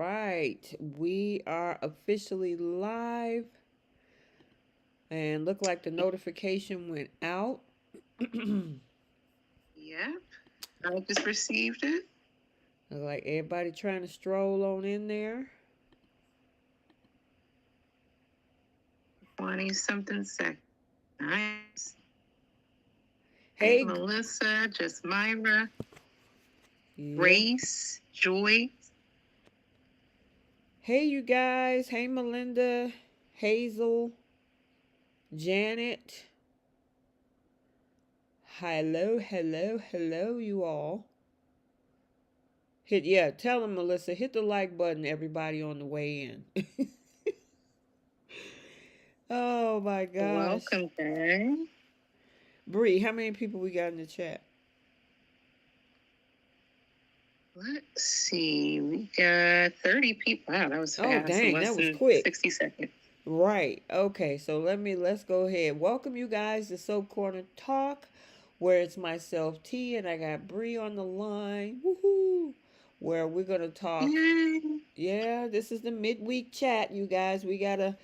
right. We are officially live and look like the notification went out. Look Yep, I just received it. like everybody trying to stroll on in there. 20 something seconds. Nice. Hey, Hey, Melissa, just Myra, yeah. Grace, Joy. Hey, you guys. Hey, Melinda, Hazel, Janet. Hello, hello, hello, you all. Tell them, Melissa, hit the like button, everybody on the way in. Oh my gosh. Welcome, gang. Bree, how many people we got in the chat? Let's see. We got 30 people. Wow, that was Oh fast in dang, less that was than quick. 60 seconds. Right. Okay, so let's go ahead. Welcome you guys to Soap Corner Talk, where it's myself T and I got Bree on the line. Woohoo! Where we're gonna talk. Yay. Yeah, this is the midweek chat, you guys. We gotta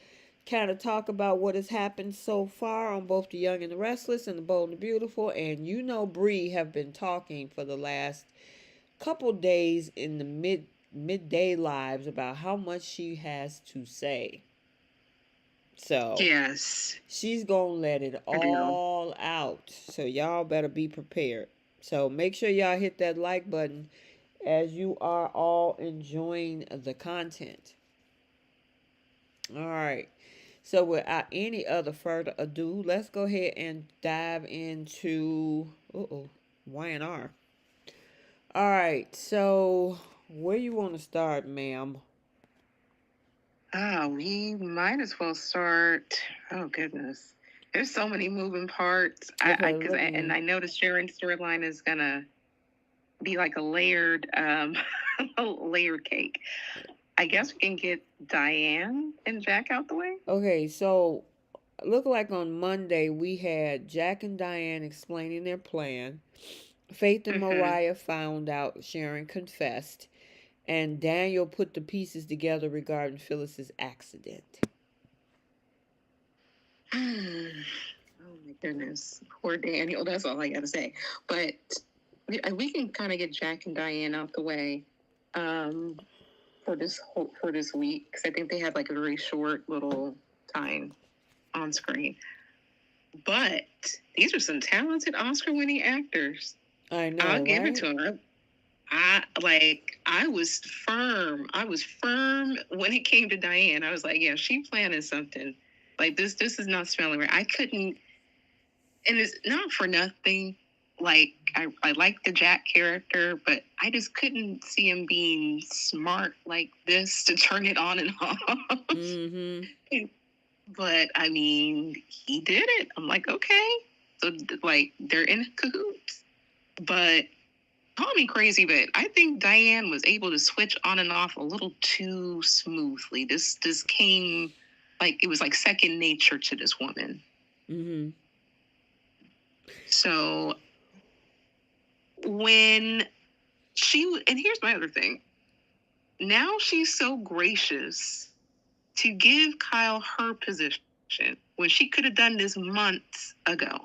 kind of talk about what has happened so far on both the Young and the Restless and the Bold and the Beautiful. And you know Bree have been talking for the last couple days in the midday lives about how much she has to say. So Yes, she's gonna let it I do. all out. So y'all better be prepared. So make sure y'all hit that like button as you are all enjoying the content. All right. So without any other further ado, let's go ahead and dive into Y&R. All right. So where you want to start, ma'am? We might as well start. Oh, goodness. There's so many moving parts. Okay, Because and I know the Sharon storyline is gonna be like a layered, a layered cake. I guess we can get Diane and Jack out the way. Okay, so look like on Monday we had Jack and Diane explaining their plan. Faith and Mm-hmm. Mariah found out Sharon confessed, and Daniel put the pieces together regarding Phyllis's accident. Oh my goodness, poor Daniel. That's all I gotta say. But we can kind of get Jack and Diane out the way um, for this week because I think they had like a very short little time on screen. But these are some talented Oscar-winning actors. I I'll know, give it right? to them. I was firm. I was firm when it came to Diane. I was like, yeah, she planning something. Like this is not smelling right. I couldn't, and it's not for nothing. Like I like the Jack character, but I just couldn't see him being smart like this to turn it on and off. Mm-hmm. But I mean, he did it. I'm like, okay. So like they're in cahoots. But call me crazy, but I think Diane was able to switch on and off a little too smoothly. This came like it was like second nature to this woman. Mm-hmm. So when and here's my other thing. Now she's so gracious to give Kyle her position when she could have done this months ago.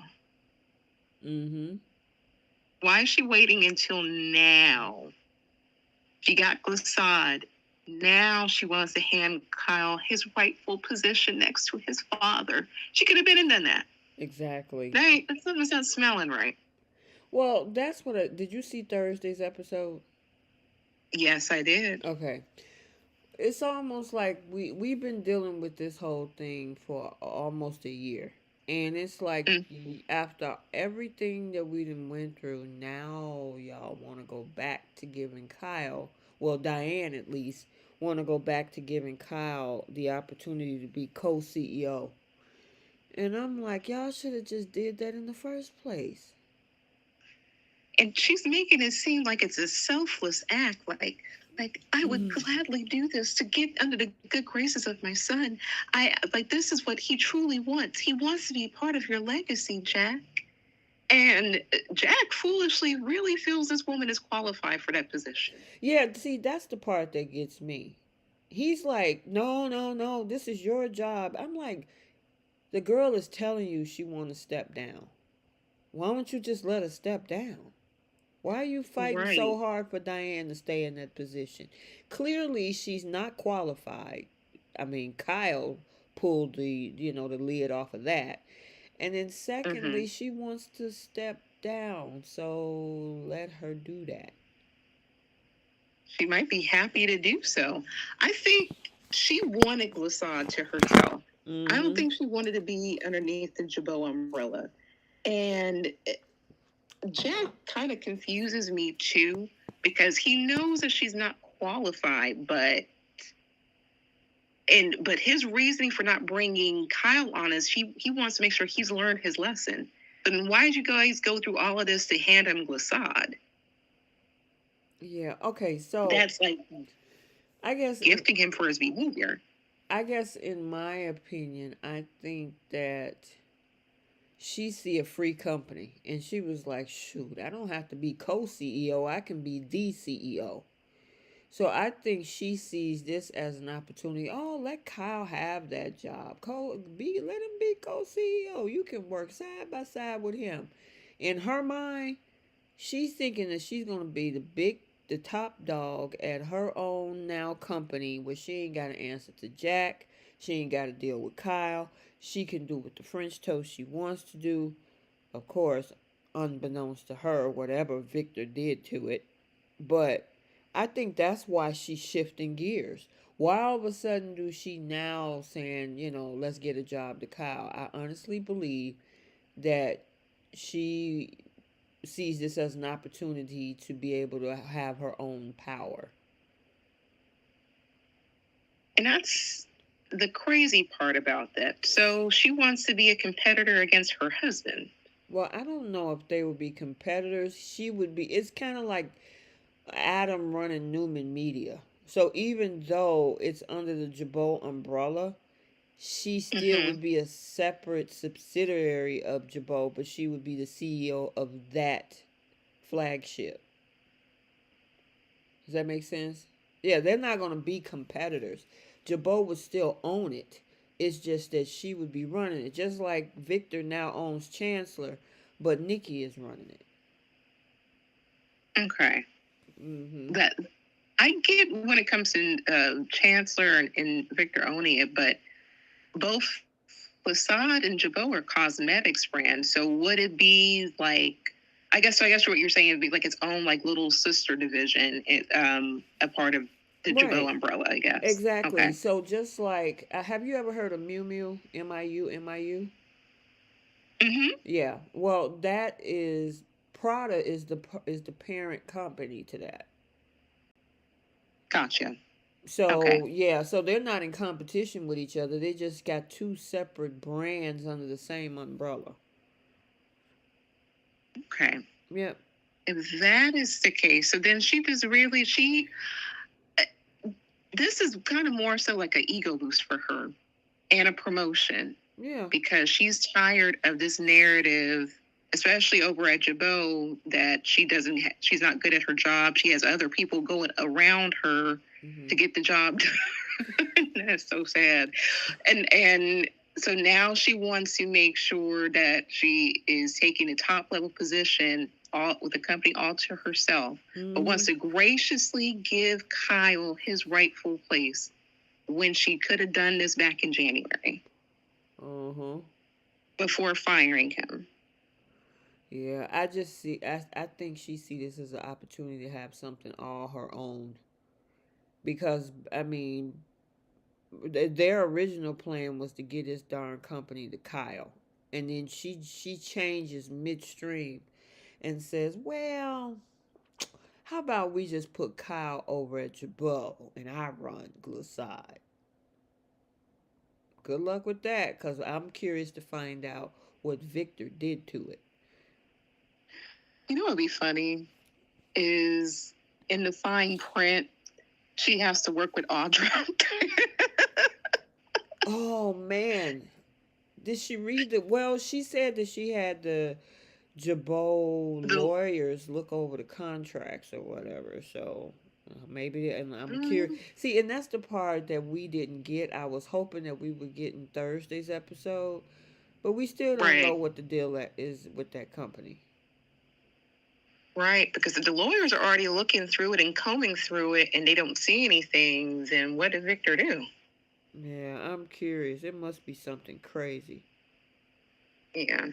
Mm-hmm. Why is she waiting until now? She got Glissade. Now she wants to hand Kyle his rightful position next to his father. She could have been and done that. Exactly. Something's not smelling right. Well, that's what did you see Thursday's episode? Yes, I did. Okay. It's almost like we've been dealing with this whole thing for almost a year. And it's like Mm. after everything that we done went through, now y'all want to go back to giving Kyle, well, Diane at least, want to go back to giving Kyle the opportunity to be co-CEO. And I'm like, y'all should have just did that in the first place. And she's making it seem like it's a selfless act. Like I would Mm-hmm. gladly do this to get under the good graces of my son. I like this is what he truly wants. He wants to be part of your legacy, Jack. And Jack foolishly really feels this woman is qualified for that position. Yeah, see, that's the part that gets me. He's like, no, no, no, this is your job. I'm like, the girl is telling you she want to step down. Why don't you just let her step down? Why are you fighting so Right. hard for Diane to stay in that position? Clearly, she's not qualified. I mean, Kyle pulled the lid off of that. And then Mm-hmm. secondly, she wants to step down. So let her do that. She might be happy to do so. I think she wanted Glissade to herself. I don't Mm-hmm. think she wanted to be underneath the Jabot umbrella. And Jack kind of confuses me too because he knows that she's not qualified, but his reasoning for not bringing Kyle on is he wants to make sure he's learned his lesson. Then why did you guys go through all of this to hand him Glissade? Yeah. Okay. So That's like I guess in gifting him for his behavior. I guess in my opinion, I think that she see a free company and she was like, shoot, I don't have to be co-CEO. I can be the CEO. So I think she sees this as an opportunity. Oh, let Kyle have that job. Let him be co-CEO. You can work side by side with him. In her mind, she's thinking that she's gonna be the top dog at her own now company where she ain't gotta answer to Jack. She ain't gotta deal with Kyle. She can do what the French toast she wants to do. Of course, unbeknownst to her, whatever Victor did to it. But I think that's why she's shifting gears. Why all of a sudden do she now saying, let's get a job to Kyle? I honestly believe that she sees this as an opportunity to be able to have her own power. And that's the crazy part about that. So she wants to be a competitor against her husband. Well, I don't know if they would be competitors. She would be, it's kind of like Adam running Newman Media. So even though it's under the Jabot umbrella, she still Mm-hmm. would be a separate subsidiary of Jabot, but she would be the CEO of that flagship. Does that make sense? Yeah, they're not going to be competitors. Jabot would still own it. It's just that she would be running it. Just like Victor now owns Chancellor, but Nikki is running it. Okay. Mm-hmm. That I get when it comes to Chancellor and Victor owning it, but both Facade and Jabot are cosmetics brands. So would it be like? I guess what you're saying would be like its own like little sister division, a part of the Jabot Right. umbrella. I guess. Exactly. Okay. So just like, have you ever heard of Miu Miu? Miu? Mm-hmm. Yeah. Well, that is Prada is the parent company to that. Gotcha. Okay. So yeah, so they're not in competition with each other. They just got two separate brands under the same umbrella. Okay. Yep. If that is the case, so then she was really she. This is kind of more so like an ego boost for her and a promotion Yeah. because she's tired of this narrative, especially over at Jabot, that she's not good at her job. She has other people going around her Mm-hmm. to get the job done. That's so sad. And so now she wants to make sure that she is taking a top level position all with the company all to herself, but Mm-hmm. wants to graciously give Kyle his rightful place when she could have done this back in January Uh-huh. before firing him. Yeah, I just see. I think she see this as an opportunity to have something all her own. Because I mean, their original plan was to get this darn company to Kyle, and then she changes midstream and says, "Well, how about we just put Kyle over at Jabot and I run Glissade." Good luck with that, cause I'm curious to find out what Victor did to it. You know what would be funny is in the fine print, she has to work with Audra. Oh man, did she read the? Well, she said that she had the Jabot the lawyers look over the contracts or whatever. So maybe, and I'm curious. Mm, See, and that's the part that we didn't get. I was hoping that we would get in Thursday's episode, but we still don't know right. what the deal is with that company. Right, because the lawyers are already looking through it and combing through it, and they don't see anything. Then what did Victor do? Yeah, I'm curious. It must be something crazy. Yeah.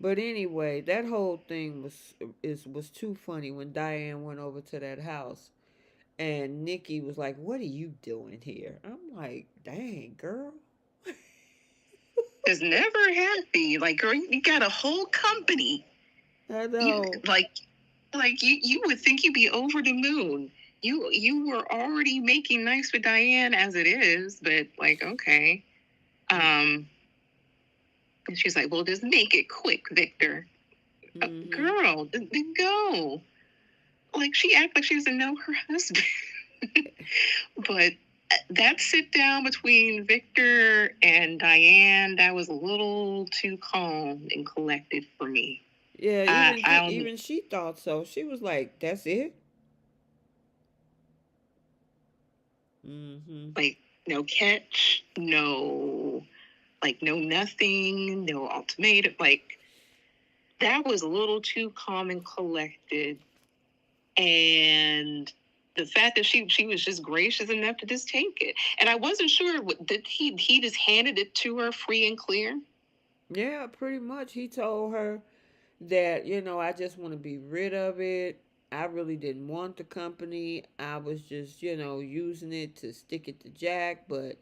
But anyway, that whole thing was too funny when Diane went over to that house and Nikki was like, "What are you doing here?" I'm like, "Dang, girl." Is never happy. Like, girl, you got a whole company. I You know. like you would think you'd be over the moon. You were already making nice with Diane as it is, but like, okay. Um, and she's like, well, just make it quick, Victor. Mm-hmm. Girl, go. Like, she acted like she doesn't know her husband. But that sit down between Victor and Diane, that was a little too calm and collected for me. Yeah, I don't even she thought so. She was like, "That's it." Mm-hmm. like no catch, no like no nothing, no ultimatum. Like that was a little too calm and collected. And the fact that she was just gracious enough to just take it. And I wasn't sure that he just handed it to her free and clear. Yeah, pretty much. He told her that, I just want to be rid of it. I really didn't want the company. I was just, using it to stick it to Jack, but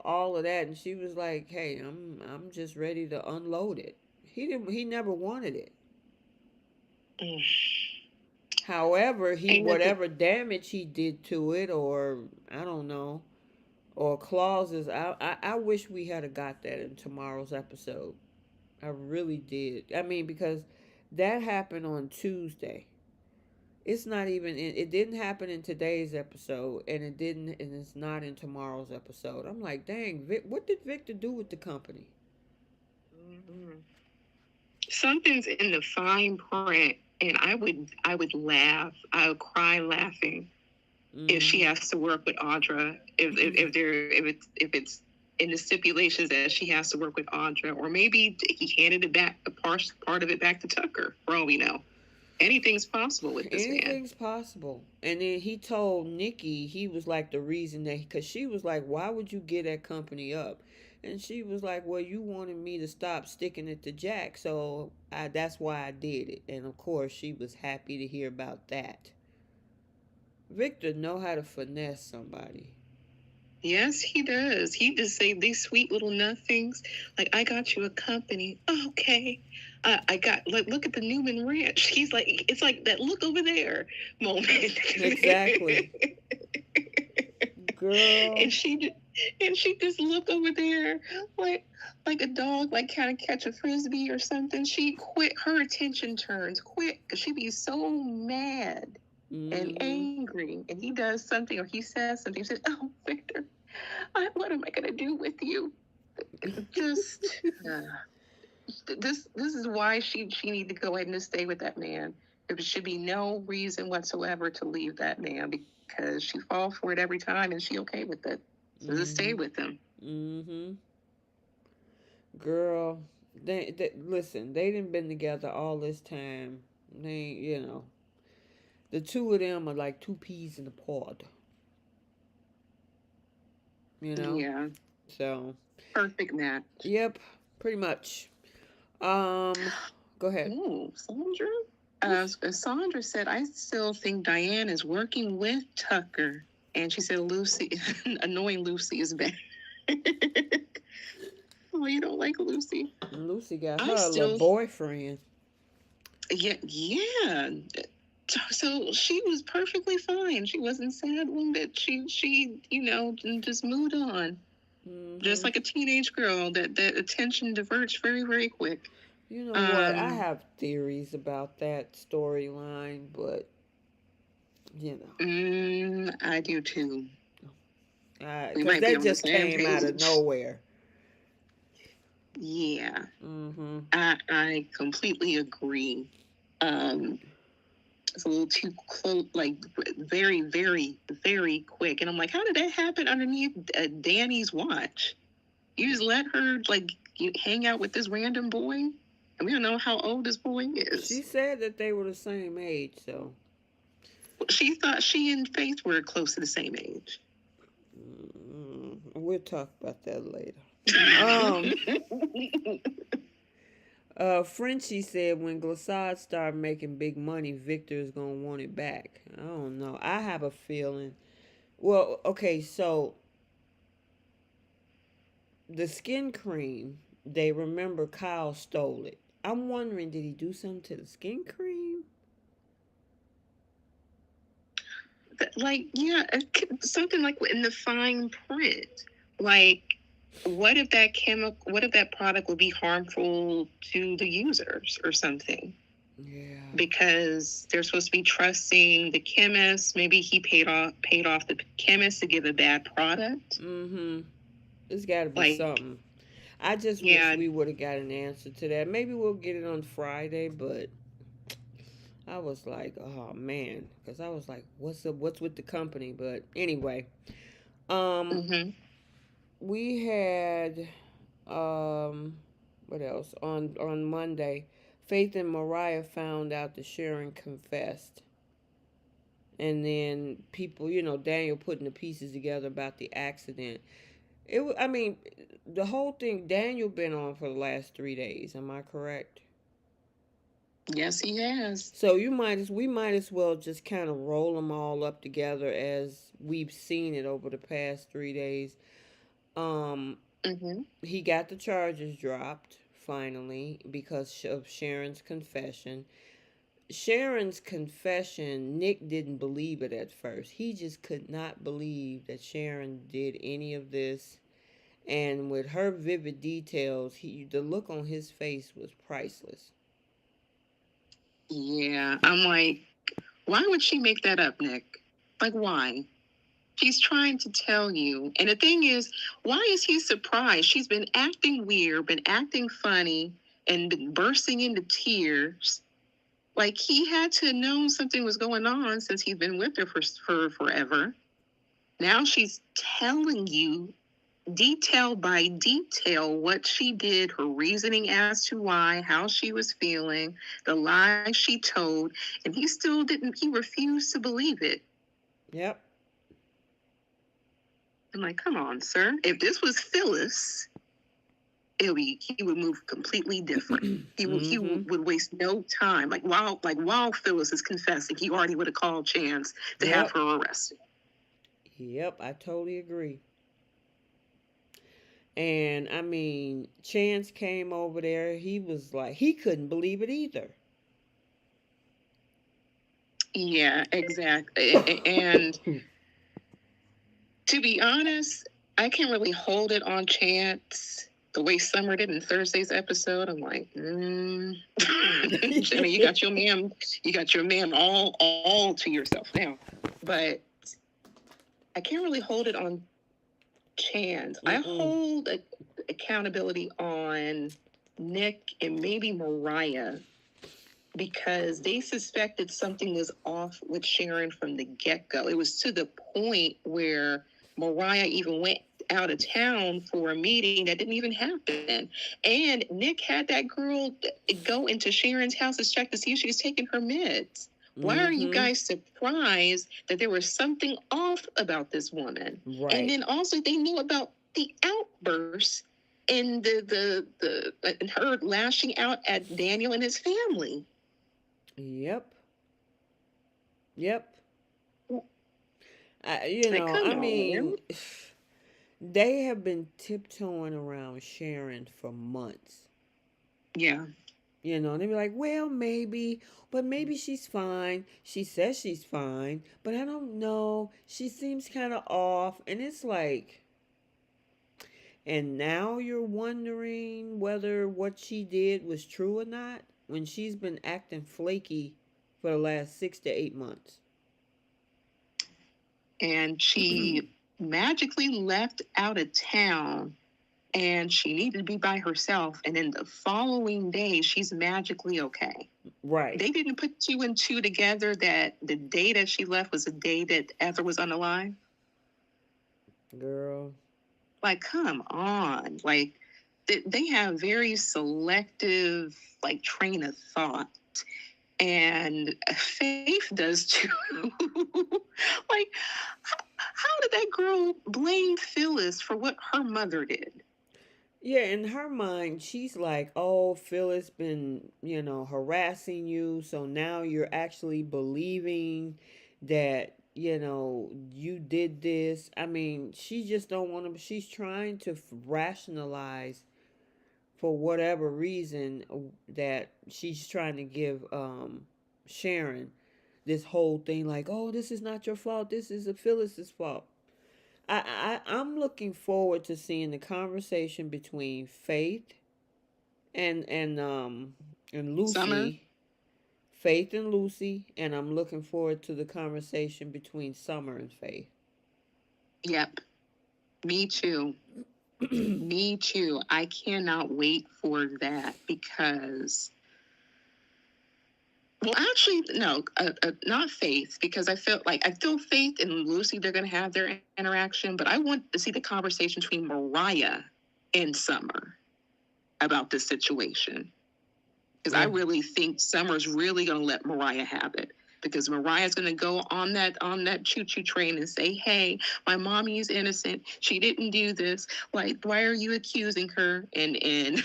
all of that. And she was like, "Hey, I'm just ready to unload it." He never wanted it. Mm. However, he Ain't nothing. whatever damage he did to it, or I don't know, or clauses. I wish we had a got that in tomorrow's episode. I really did. I mean, because that happened on Tuesday. It's not even it didn't happen in today's episode, and it's not in tomorrow's episode. I'm like, dang, what did Victor do with the company? Mm-hmm. Something's in the fine print, and I would laugh. I would cry laughing if she Mm-hmm. has to work with Audra. If it's in the stipulations that she has to work with Audra, or maybe he handed it back, a part of it back to Tucker. For all we know, anything's possible with this man. Anything's possible. And then he told Nikki he was like the reason that because she was like, "Why would you get that company up?" And she was like, "Well, you wanted me to stop sticking it to Jack, so that's why I did it." And of course, she was happy to hear about that. Victor know how to finesse somebody. Yes, he does. He just say these sweet little nothings. Like, I got you a company. Okay. I got, like, look at the Newman Ranch. He's like, it's like that look over there moment. Exactly, girl. and she and she just look over there like a dog like kind of catch a frisbee or something. She quit, her attention turns quick because she be so mad and Mm-hmm. angry, and he does something or he says something. He says, oh, Victor, what am I going to do with you? Just this is why she need to go ahead and stay with that man. There should be no reason whatsoever to leave that man because she falls for it every time and she okay with it. So just stay Mm-hmm. with him. Mm-hmm. Girl, they listen. They didn't been together all this time. They. The two of them are like two peas in a pod. You know. Yeah, So. perfect match. Yep. Pretty much. Um. Go ahead. Oh, Sandra. Yes. Sandra said, I still think Diane is working with Tucker. And she said, Lucy, annoying Lucy is back. Oh, you don't like Lucy? Lucy got I her a little still, boyfriend. yeah. So she was perfectly fine. She wasn't sad one bit. She just moved on. Just Mm-hmm. like a teenage girl, that attention diverts very, very quick. You know what? I have theories about that storyline, but you know, I do too. We because might be that on the just same came out of page. nowhere. Yeah, Mm-hmm. I completely agree. Um, it's a little too close, like very, very, very quick. And I'm like, how did that happen underneath Danny's watch? You just let her like hang out with this random boy, and we don't know how old this boy She is. said that they were the same age, so She thought she and Faith were close to the same age. we'll talk about that later. Um, Frenchie said when Glissade started making big money, Victor is gonna want it back. I don't know. I have a feeling. Well, okay, so the skin cream, they remember Kyle stole it. I'm wondering, did he do something to the skin cream? Like, yeah, something like in the fine print. Like, what if that product would be harmful to the users or something? Yeah. Because they're supposed to be trusting the chemist. Maybe he paid off the chemist to give a bad product. Mm-hmm. It's got to be Like, something. I just wish yeah, we would have got an answer to that. Maybe we'll get it on Friday, but I was like, oh man, because I was like, what's up? What's with the company? But anyway, um, mm-hmm. we had what else on Monday? Faith and Mariah found out that Sharon confessed, and then people, Daniel putting the pieces together about the accident. I mean, the whole thing. Daniel been on for the last 3 days. Am I correct? Yes, he has. So we might as well just kind of roll them all up together as we've seen it over the past 3 days. Um, Mm-hmm. he got the charges dropped finally because of Sharon's confession. Sharon's confession, Nick didn't believe it at first. He just could not believe that Sharon did any of this. And with her vivid details, the look on his face was priceless. Yeah, I'm like, why would she make that up, Nick? Like, why? She's trying to tell you. And the thing is, why is he surprised? She's been acting weird, been acting funny, and been bursting into tears. Like, he had to know something was going on since he's been with her for forever. Now she's telling you detail by detail what she did, her reasoning as to why, how she was feeling, the lies she told, and he refused to believe it. Yep. I'm like, come on, sir. If this was Phyllis, he would move completely different. He Mm-hmm. would waste no time. While Phyllis is confessing, he already would have called Chance to have Yep. her arrested. Yep. I totally agree. And I mean, Chance came over there. He was like, he couldn't believe it either. Yeah, exactly. And to be honest, I can't really hold it on Chance the way Summer did in Thursday's episode. I'm like, I mean, you got your man all to yourself now. But I can't really hold it on Chance. I hold accountability on Nick and maybe Mariah because they suspected something was off with Sharon from the get-go. It was to the point where Mariah even went out of town for a meeting that didn't even happen. And Nick had that girl go into Sharon's house to check to see if she was taking her meds. Why are you guys surprised that there was something off about this woman? Right. And then also they knew about the outbursts and the her lashing out at Daniel and his family. Yep. Yep. They have been tiptoeing around Sharon for months. Yeah. They be like, well, maybe, but maybe she's fine. She says she's fine, but I don't know. She seems kind of off. And it's like, and now you're wondering whether what she did was true or not when she's been acting flaky for the last 6 to 8 months. And she magically left out of town and she needed to be by herself. And then the following day, she's magically okay. Right. They didn't put two and two together that the day that she left was the day that Ether was unalive. Girl. Like, come on. Like, they have very selective, like, train of thought. And Faith does too. Like, how did that girl blame Phyllis for what her mother did? Yeah, in her mind, she's like, oh, Phyllis been, harassing you. So now you're actually believing that, you did this. I mean, she just don't want to, she's trying to rationalize for whatever reason that she's trying to give Sharon this whole thing like, oh, this is not your fault. This is a Phyllis's fault. I'm looking forward to seeing the conversation between Faith and Summer? Lucy. Faith and Lucy, and I'm looking forward to the conversation between Summer and Faith. Yep. Me too. Me too. I cannot wait for that because, well, actually, no, not Faith, because I feel Faith and Lucy, they're going to have their interaction, but I want to see the conversation between Mariah and Summer about this situation. Because I really think Summer's really going to let Mariah have it. Because Mariah's going to go on that choo-choo train and say, hey, my mommy is innocent. She didn't do this. Like, why are you accusing her? And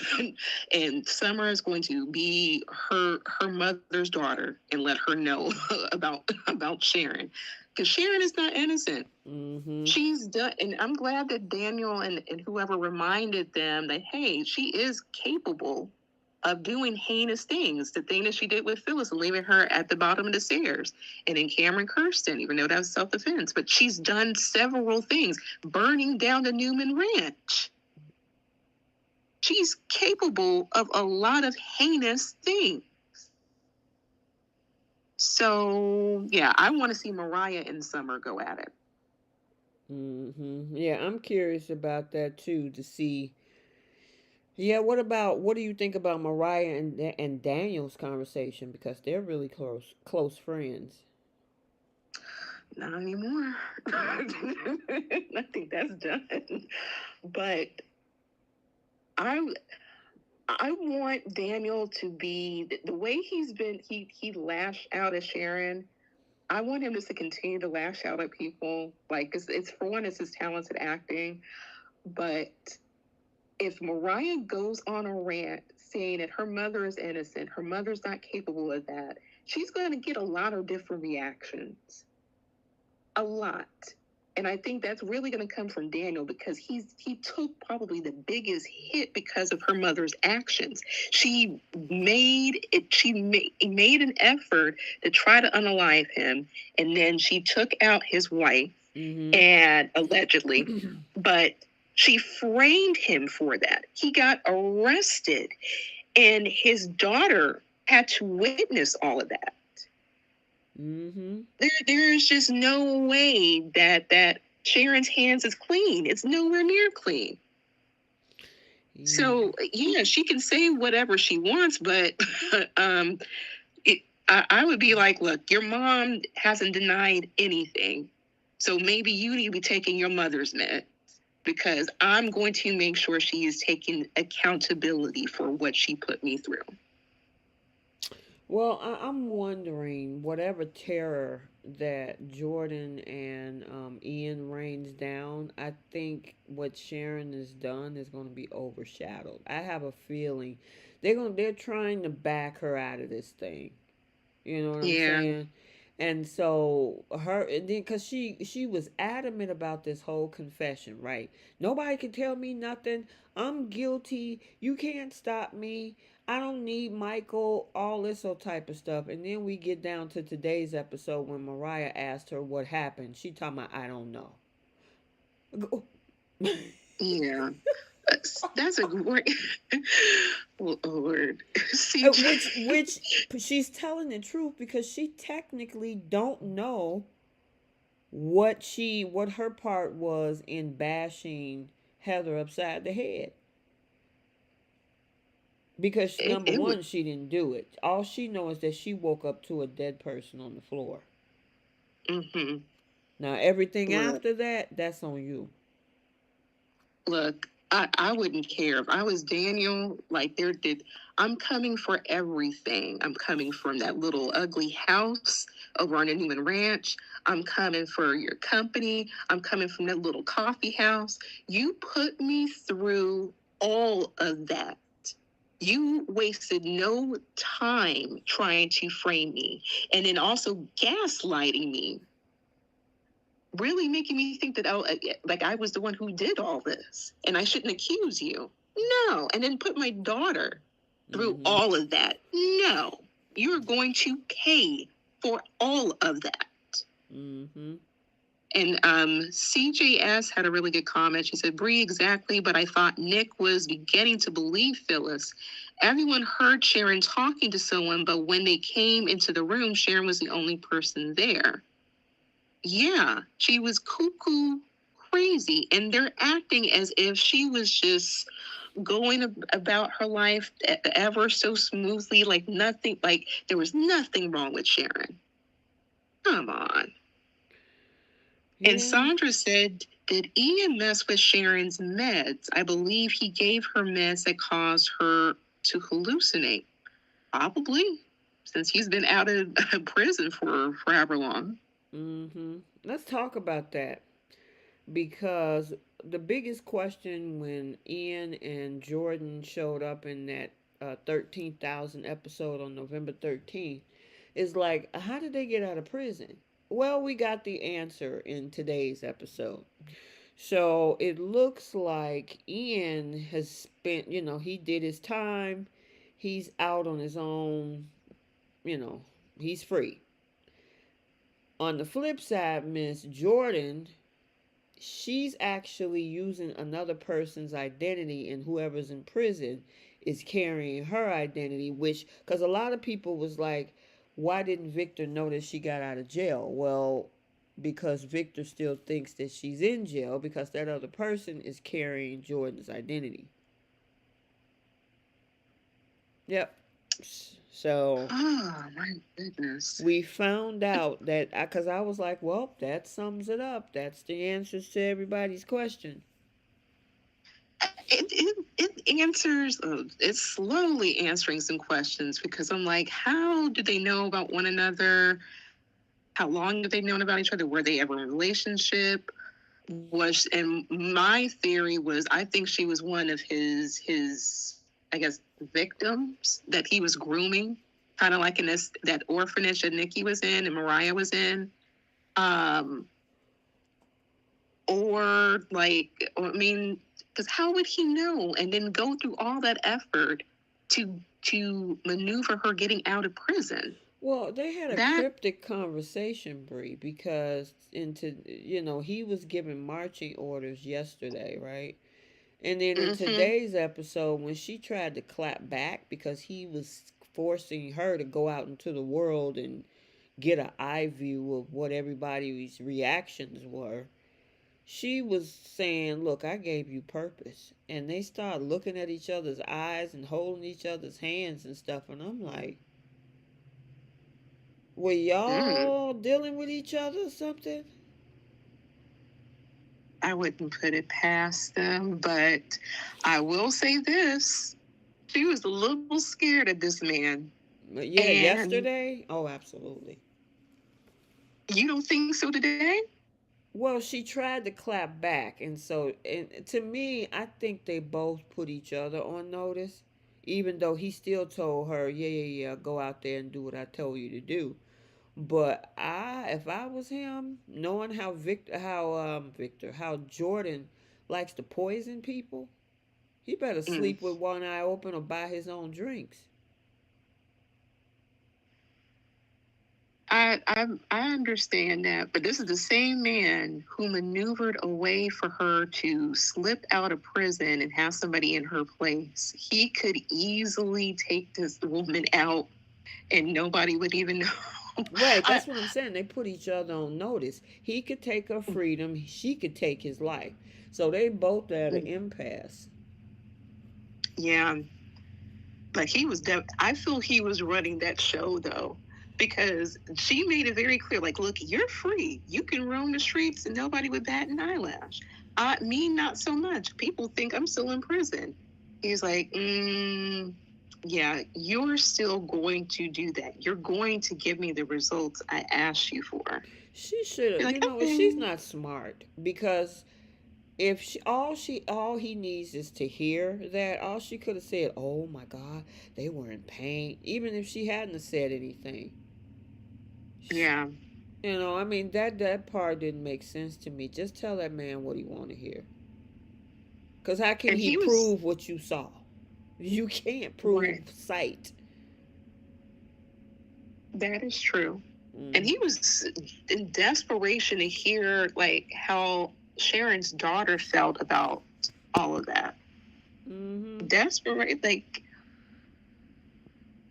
Summer is going to be her mother's daughter and let her know about Sharon. Because Sharon is not innocent. Mm-hmm. She's done, and I'm glad that Daniel and whoever reminded them that, hey, she is capable of doing heinous things. The thing that she did with Phyllis, leaving her at the bottom of the stairs. And then Cameron Kirsten, even though that was self-defense. But she's done several things. Burning down the Newman Ranch. She's capable of a lot of heinous things. So, yeah, I want to see Mariah and Summer go at it. Mm-hmm. Yeah, I'm curious about that too, to see. Yeah, what do you think about Mariah and Daniel's conversation, because they're really close friends. Not anymore. I think that's done. But I want Daniel to be the way he's been. He lashed out at Sharon. I want him just to continue to lash out at people. Like, it's for one, it's his talented acting. But if Mariah goes on a rant saying that her mother is innocent, her mother's not capable of that, she's going to get a lot of different reactions. A lot. And I think that's really going to come from Daniel, because he took probably the biggest hit because of her mother's actions. She made an effort to try to unalive him, and then she took out his wife, and allegedly, but she framed him for that. He got arrested, and his daughter had to witness all of that. Mm-hmm. There's just no way that Sharon's hands is clean. It's nowhere near clean. Yeah. So, yeah, she can say whatever she wants, but I would be like, look, your mom hasn't denied anything. So maybe you need to be taking your mother's meds, because I'm going to make sure she is taking accountability for what she put me through. Well, I'm wondering, whatever terror that Jordan and Ian rains down, I think what Sharon has done is going to be overshadowed. I have a feeling they're trying to back her out of this thing. You know what I'm saying? And so her, and then because she was adamant about this whole confession, right? Nobody can tell me nothing. I'm guilty. You can't stop me. I don't need Michael. All this old type of stuff. And then we get down to today's episode when Mariah asked her what happened. She talking about, I don't know. Yeah. That's a great Lord. Which she's telling the truth, because she technically don't know what her part was in bashing Heather upside the head. Because It number it would. one, she didn't do it. All she knows is that she woke up to a dead person on the floor. Mm-hmm. Now everything Look, after that, that's on you. look. I wouldn't care if I was Daniel. Like there did. I'm coming for everything. I'm coming from that little ugly house over on Newman Ranch. I'm coming for your company. I'm coming from that little coffee house. You put me through all of that. You wasted no time trying to frame me and then also gaslighting me, really making me think that like I was the one who did all this and I shouldn't accuse you. No. And then put my daughter through Mm-hmm. all of that. No. You're going to pay for all of that. Mm-hmm. And CJS had a really good comment. She said, Bree, exactly, but I thought Nick was beginning to believe Phyllis. Everyone heard Sharon talking to someone, but when they came into the room, Sharon was the only person there. Yeah, she was cuckoo crazy. And they're acting as if she was just going about her life ever so smoothly, like nothing, like there was nothing wrong with Sharon. Come on. And Yeah. Sandra said, did Ian mess with Sharon's meds? I believe he gave her meds that caused her to hallucinate. Probably, since he's been out of prison for forever long. Mm-hmm. Let's talk about that because the biggest question when Ian and Jordan showed up in that 13,000 episode on November 13th is like, how did they get out of prison? Well, we got the answer in today's episode. So it looks like Ian has spent, he did his time. He's out on his own, you know, he's free. On the flip side, Miss Jordan, she's actually using another person's identity, and whoever's in prison is carrying her identity, which, because a lot of people was like, why didn't Victor know that she got out of jail? Well, because Victor still thinks that she's in jail because that other person is carrying Jordan's identity. Yep. So Oh, my goodness. we found out that because I was like, well, that sums it up. That's the answers to everybody's question. It answers, it's slowly answering some questions because I'm like, how did they know about one another? How long have they known about each other? Were they ever in a relationship? And my theory was, I think she was one of his I guess victims that he was grooming, kind of like in that orphanage that Nikki was in and Mariah was in. Or like, I mean, because how would he know and then go through all that effort to maneuver her getting out of prison? Well, they had a That cryptic conversation, Bree, because he was giving marching orders yesterday, right? And then in mm-hmm, today's episode, when she tried to clap back because he was forcing her to go out into the world and get an eye view of what everybody's reactions were, she was saying, look, I gave you purpose. And they started looking at each other's eyes and holding each other's hands and stuff. And I'm like, were mm, y'all dealing with each other or something? I wouldn't put it past them, but I will say this. She was a little scared of this man. But yeah, And yesterday? Oh, absolutely. you don't think so today? Well, she tried to clap back. And to me, I think they both put each other on notice. Even though he still told her, yeah, yeah, yeah, go out there and do what I told you to do. But if I was him, knowing how Jordan likes to poison people, he better Mm. sleep with one eye open or buy his own drinks. I understand that, but this is the same man who maneuvered a way for her to slip out of prison and have somebody in her place. He could easily take this woman out and nobody would even know. Right, I, that's what I'm saying. They put each other on notice. He could take her freedom, she could take his life. So they both at an impasse. yeah, But I feel he was running that show though, because she made it very clear, like, look, you're free. You can roam the streets and nobody would bat an eyelash. Me, not so much. People think I'm still in prison. He's like, yeah, you're still going to do that. You're going to give me the results I asked you for. She should You're have. You like, know what? She's okay. not smart because if all he needs is to hear that, all she could have said, "Oh my God, they were in pain." Even if she hadn't have said anything, Yeah. you know, I mean that part didn't make sense to me. Just tell that man what he want to hear. Cause how can And he he was, prove what you saw? You can't prove right. sight. That is true. And he Mm-hmm. was in desperation to hear like how Sharon's daughter felt about all of that. Mm-hmm. Desperate, like,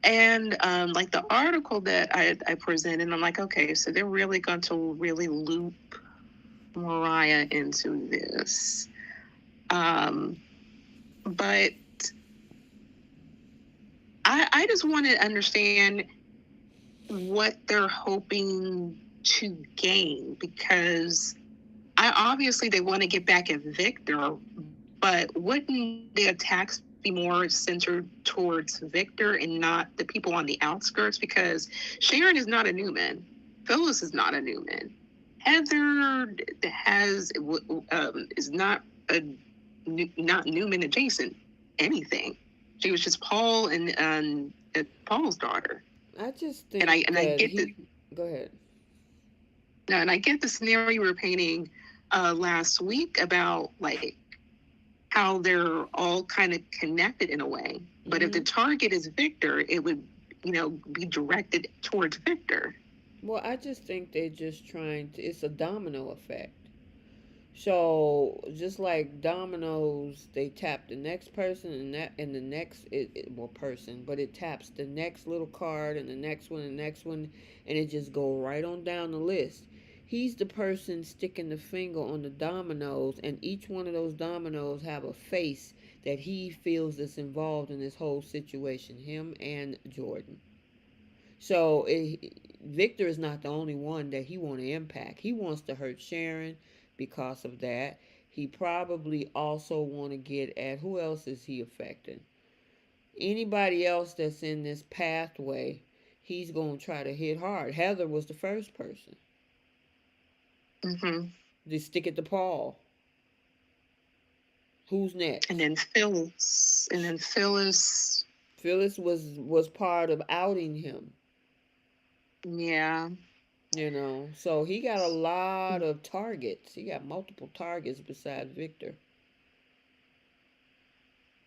and like the article that I presented, I'm like, okay, so they're really going to really loop Mariah into this. But I just want to understand what they're hoping to gain, because they want to get back at Victor, but wouldn't the attacks be more centered towards Victor and not the people on the outskirts? Because Sharon is not a Newman. Phyllis is not a Newman. Heather is not not Newman adjacent anything. She was just Paul and Paul's daughter. I just And think I that get he. Go ahead. and I get the scenario we were painting last week about like how they're all kind of connected in a way. But if the Mm-hmm. target is Victor, it would, be directed towards Victor. Well, I just think they're just trying to. It's a domino effect. So just like dominoes, they tap the next person and the next person, but it taps the next little card and the next one, and it just go right on down the list. He's the person sticking the finger on the dominoes, and each one of those dominoes have a face that he feels is involved in this whole situation. Him and Jordan. So Victor is not the only one that he want to impact. He wants to hurt Sharon because of that. He probably also want to get at who else is he affecting? Anybody else that's in this pathway, he's going to try to hit hard. Heather was the first person. Mm-hmm. They stick it to Paul. Who's And next? then Phyllis. Phyllis was part of outing him. Yeah. You know, so he got a lot of targets. He got multiple targets besides Victor.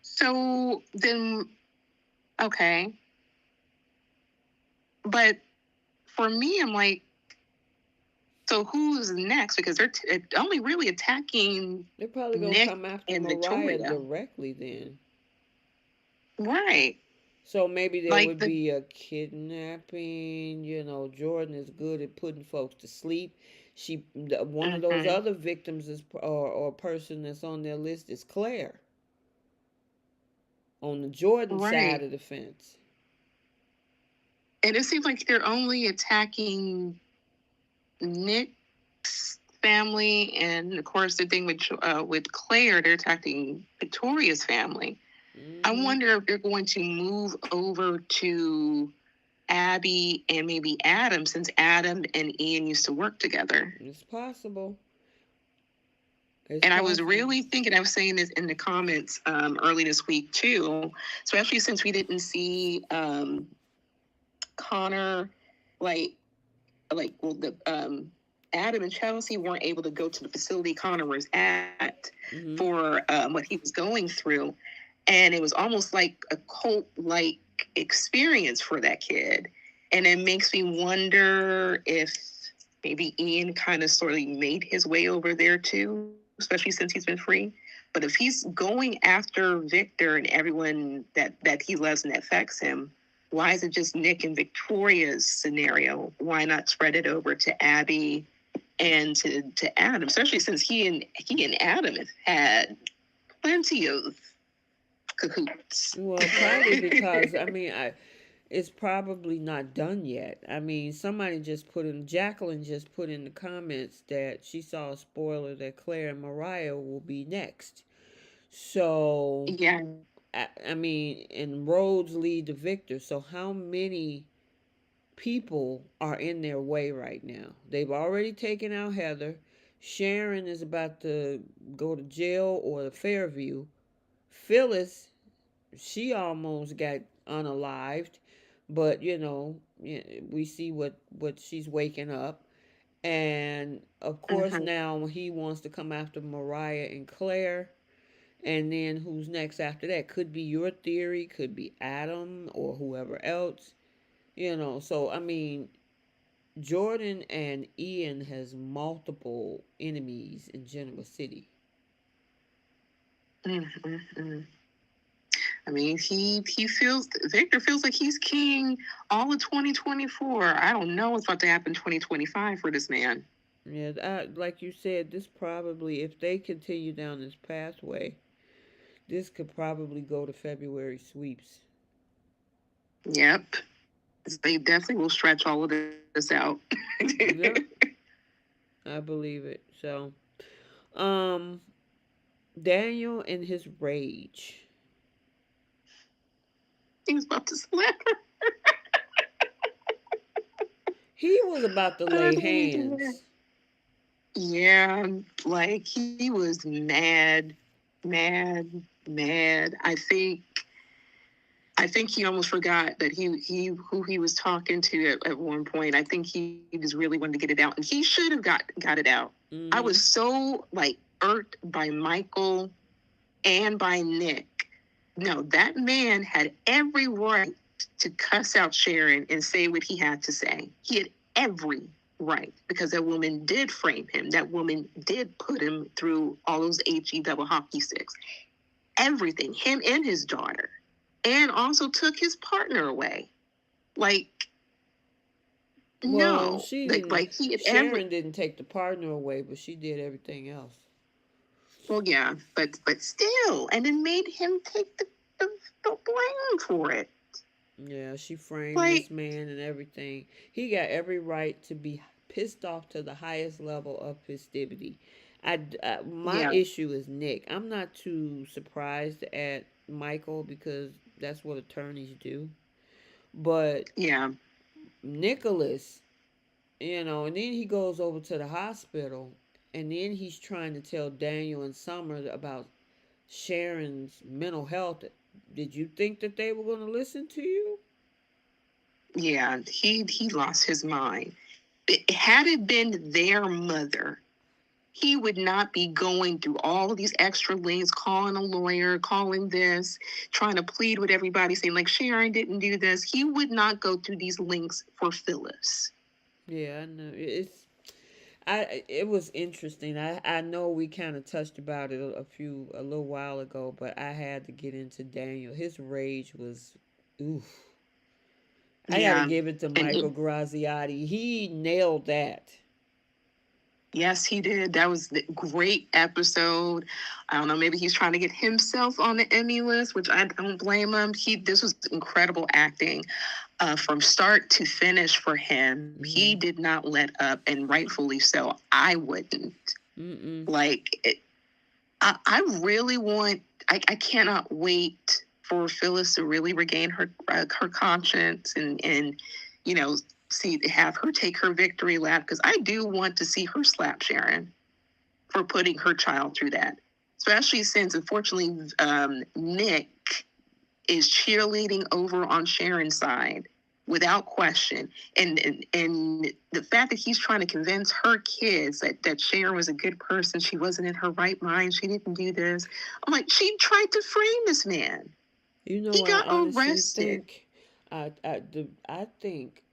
So then, okay. But for me, I'm like, so who's next? Because they're only really attacking They're probably gonna Nick come after and Mariah Victoria. directly then. Right. So maybe there Like would be a kidnapping. You know, Jordan is good at putting folks to sleep. One of those mhm. other victims is or person that's on their list is Claire on the Jordan side Right. of the fence. And it seems like they're only attacking Nick's family, and of course the thing with Claire, they're attacking Victoria's family. I Mm-hmm. wonder if they're going to move over to Abby and maybe Adam, since Adam and Ian used to work together. It's possible. It's And I was possible. really thinking, I was saying this in the comments early this week too, especially since we didn't see Connor, like the Adam and Chelsea weren't able to go to the facility Connor was at Mm-hmm. for what he was going through, and it was almost like a cult like experience for that kid, and it makes me wonder if maybe Ian kind of sort of made his way over there too, especially since he's been free. But if he's going after Victor and everyone that he loves and that affects him, why is it just Nick and Victoria's scenario? Why not spread it over to Abby and to Adam? Especially since he and Adam have had plenty of cahoots. Well, probably because it's probably not done yet. I mean, somebody just put in Jacqueline just put in the comments that she saw a spoiler that Claire and Mariah will be next. So, Yeah. I mean, and roads lead to Victor. So, how many people are in their way right now? They've already taken out Heather. Sharon is about to go to jail or the Fairview. Phyllis, she almost got unalived, but we see what she's waking up. And of course, Uh-huh. now he wants to come after Mariah and Claire. And then who's next after that? Could be your theory, could be Adam or whoever else. So I mean, Jordan and Ian has multiple enemies in Genoa City. Mm-hmm. I mean, he feels Victor feels like he's king all of 2024. I don't know what's about to happen 2025 for this man. Yeah, like you said, this probably, if they continue down this pathway, this could probably go to February sweeps. Yep. They definitely will stretch all of this out. Yep, I believe it. So, um, Daniel and his rage. He was about to slap her. He was about to lay Oh, hands. yeah, like he was mad, mad. I think he almost forgot that he who he was talking to at one point. I think he just really wanted to get it out, and he should have got it out. I was Mm-hmm. so like irked by Michael and by Nick. No, that man had every right to cuss out Sharon and say what he had to say. He had every right because that woman did frame him. That woman did put him through all those HE double hockey sticks. Everything, him and his daughter, and also took his partner away. Like, Well, no, she like, didn't. like he had every. Sharon didn't take the partner away, but she did everything else. Well, yeah, but still, and then made him take the blame for it. Yeah, she framed this Like, man and everything. He got every right to be pissed off to the highest level of festivity. My yeah, issue is Nick. I'm not too surprised at Michael because that's what attorneys do. But yeah, Nicholas, and then he goes over to the hospital and then he's trying to tell Daniel and Summer about Sharon's mental health. Did you think that they were going to listen to you? yeah. He lost his mind. Had it been their mother, he would not be going through all of these extra links, calling a lawyer, calling this, trying to plead with everybody, saying like Sharon didn't do this. He would not go through these links for Phyllis. Yeah, I know. It was interesting. I know we kind of touched about it a little while ago, but I had to get into Daniel. His rage was, oof. I got to Yeah, give it to Michael Graziati. He nailed that. yes, he did. That was a great episode. I don't know. Maybe he's trying to get himself on the Emmy list, which I don't blame him. This was incredible acting from start to finish for him. He Mm-hmm. did not let up, and rightfully so. I wouldn't. Mm-mm. Like, I really want. I cannot wait for Phyllis to really regain her conscience and see have her take her victory lap because I do want to see her slap Sharon for putting her child through that, especially since unfortunately Nick is cheerleading over on Sharon's side without question. And the fact that he's trying to convince her kids that Sharon was a good person, she wasn't in her right mind, she didn't do this. I'm like, she tried to frame this man. He I got honestly arrested. think, I think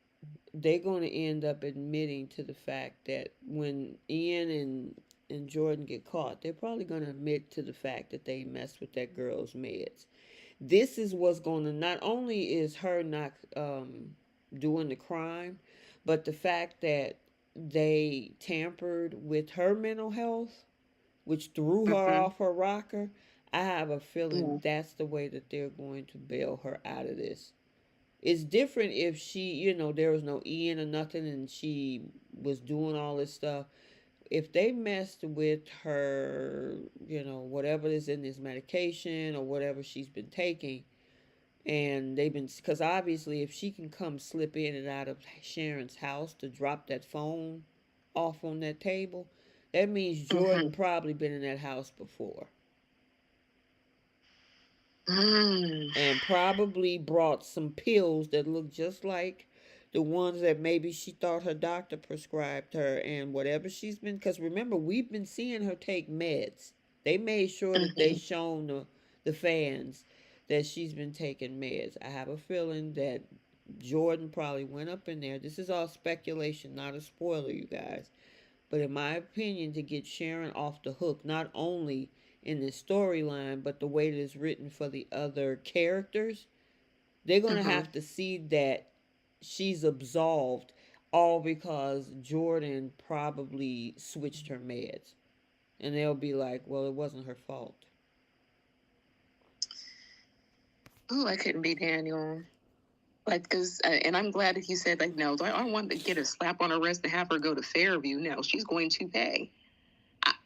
they're going to end up admitting to the fact that when Ian and Jordan get caught, they're probably going to admit to the fact that they messed with that girl's meds. This is what's going to, not only is her not doing the crime, but the fact that they tampered with her mental health, which threw her Mm-hmm. off her rocker. I have a feeling Yeah. that's the way that they're going to bail her out of this. It's different if she, there was no Ian or nothing and she was doing all this stuff. If they messed with her, whatever is in this medication or whatever she's been taking, and they've been, because obviously if she can come slip in and out of Sharon's house to drop that phone off on that table, that means Jordan Mm-hmm. probably been in that house before Mm. and probably brought some pills that look just like the ones that maybe she thought her doctor prescribed her, and whatever she's been, because remember we've been seeing her take meds. They made sure that they Mm-hmm. shown the fans that she's been taking meds. I have a feeling that Jordan probably went up in there. This is all speculation, not a spoiler, you guys, but in my opinion, to get Sharon off the hook, not only in the storyline, but the way it is written for the other characters, they're going to Mm-hmm. have to see that she's absolved, all because Jordan probably switched her meds. And they'll be like, well, it wasn't her fault. Oh, I couldn't be Daniel. Like, cause, and I'm glad that you said like, no, I don't want to get a slap on her wrist and have her go to Fairview. No, she's going to pay.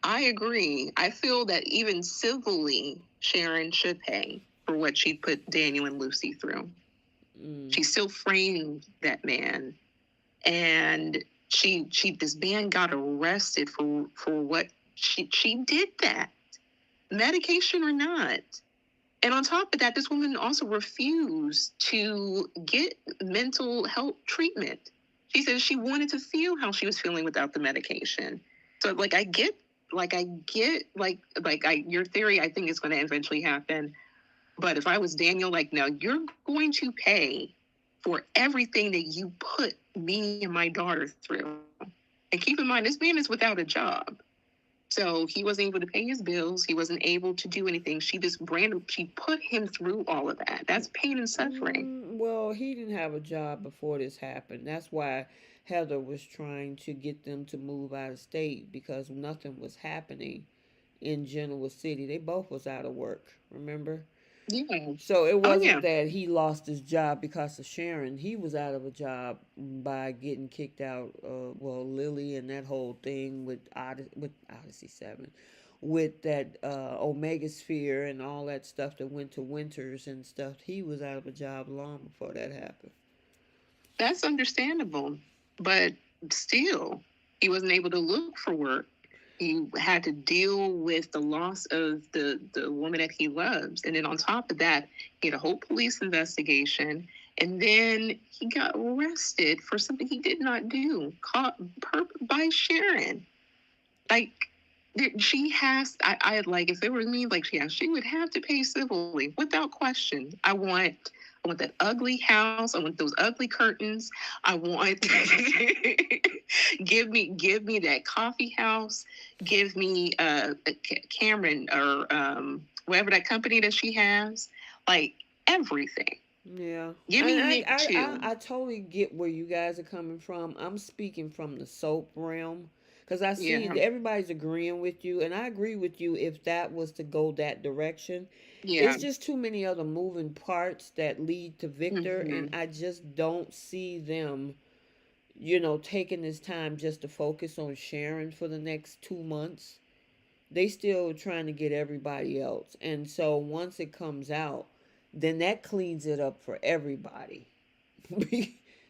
I agree. I feel that even civilly, Sharon should pay for what she put Daniel and Lucy through. Mm. She still framed that man, and this man got arrested for what she did that, medication or not. And on top of that, this woman also refused to get mental health treatment. She said she wanted to feel how she was feeling without the medication. So I get your theory I think is going to eventually happen. But if I was Daniel, like, no, you're going to pay for everything that you put me and my daughter through. And keep in mind, this man is without a job. So he wasn't able to pay his bills. He wasn't able to do anything. She put him through all of that. That's pain and suffering. Well, he didn't have a job before this happened. That's why Heather was trying to get them to move out of state, because nothing was happening in Genoa City. They both was out of work, remember? Yeah. So it Oh, wasn't yeah. that he lost his job because of Sharon. He was out of a job by getting kicked out. Lily and that whole thing with Odyssey 7, with that Omega Sphere and all that stuff that went to Winters and stuff. He was out of a job long before that happened. That's understandable. But still, he wasn't able to look for work. He had to deal with the loss of the woman that he loves. And then on top of that, he had a whole police investigation. And then he got arrested for something he did not do, caught by Sharon. Like, she has, I like, if it were me, like, yeah, she would have to pay civilly without question. I want that ugly house. I want those ugly curtains. I want give me that coffee house. Give me Cameron or whatever that company that she has. Like, everything. Yeah, Give and me Nick too. I totally get where you guys are coming from. I'm speaking from the soap realm, because I see Yeah. everybody's agreeing with you, and I agree with you if that was to go that direction. Yeah. It's just too many other moving parts that lead to Victor, and Mm-hmm. I just don't see them, taking this time just to focus on Sharon for the next 2 months. They still trying to get everybody else. And so once it comes out, then that cleans it up for everybody.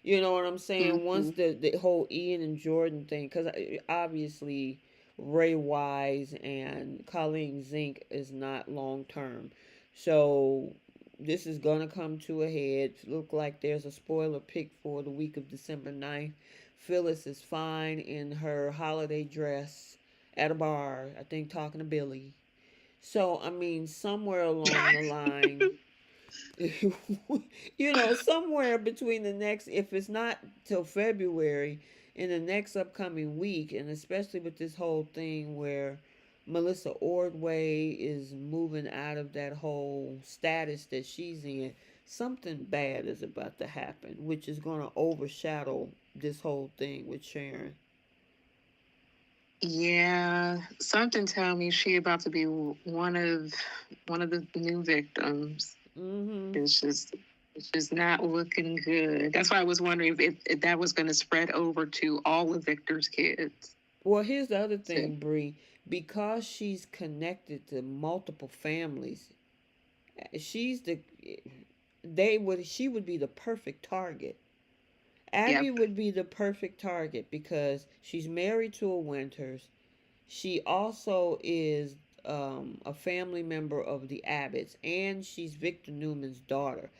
You know what I'm saying? Once Mm-hmm. the whole Ian and Jordan thing, because obviously Ray Wise and Colleen Zink is not long term. So this is gonna come to a head. Look like there's a spoiler pick for the week of December 9th. Phyllis is fine in her holiday dress at a bar, I think talking to Billy. So I mean, somewhere along the line, somewhere between the next, if it's not till February, in the next upcoming week, and especially with this whole thing where Melissa Ordway is moving out of that whole status that she's in, something bad is about to happen, which is going to overshadow this whole thing with Sharon. Yeah, something tell me she about to be one of the new victims. Mm-hmm. It's just not looking good. That's why I was wondering if that was going to spread over to all of Victor's kids. Well, here's the other So, thing, Bree. Because she's connected to multiple families, she's the she would be the perfect target. yep. Abby would be the perfect target because she's married to a Winters. She also is a family member of the Abbotts, and she's Victor Newman's daughter.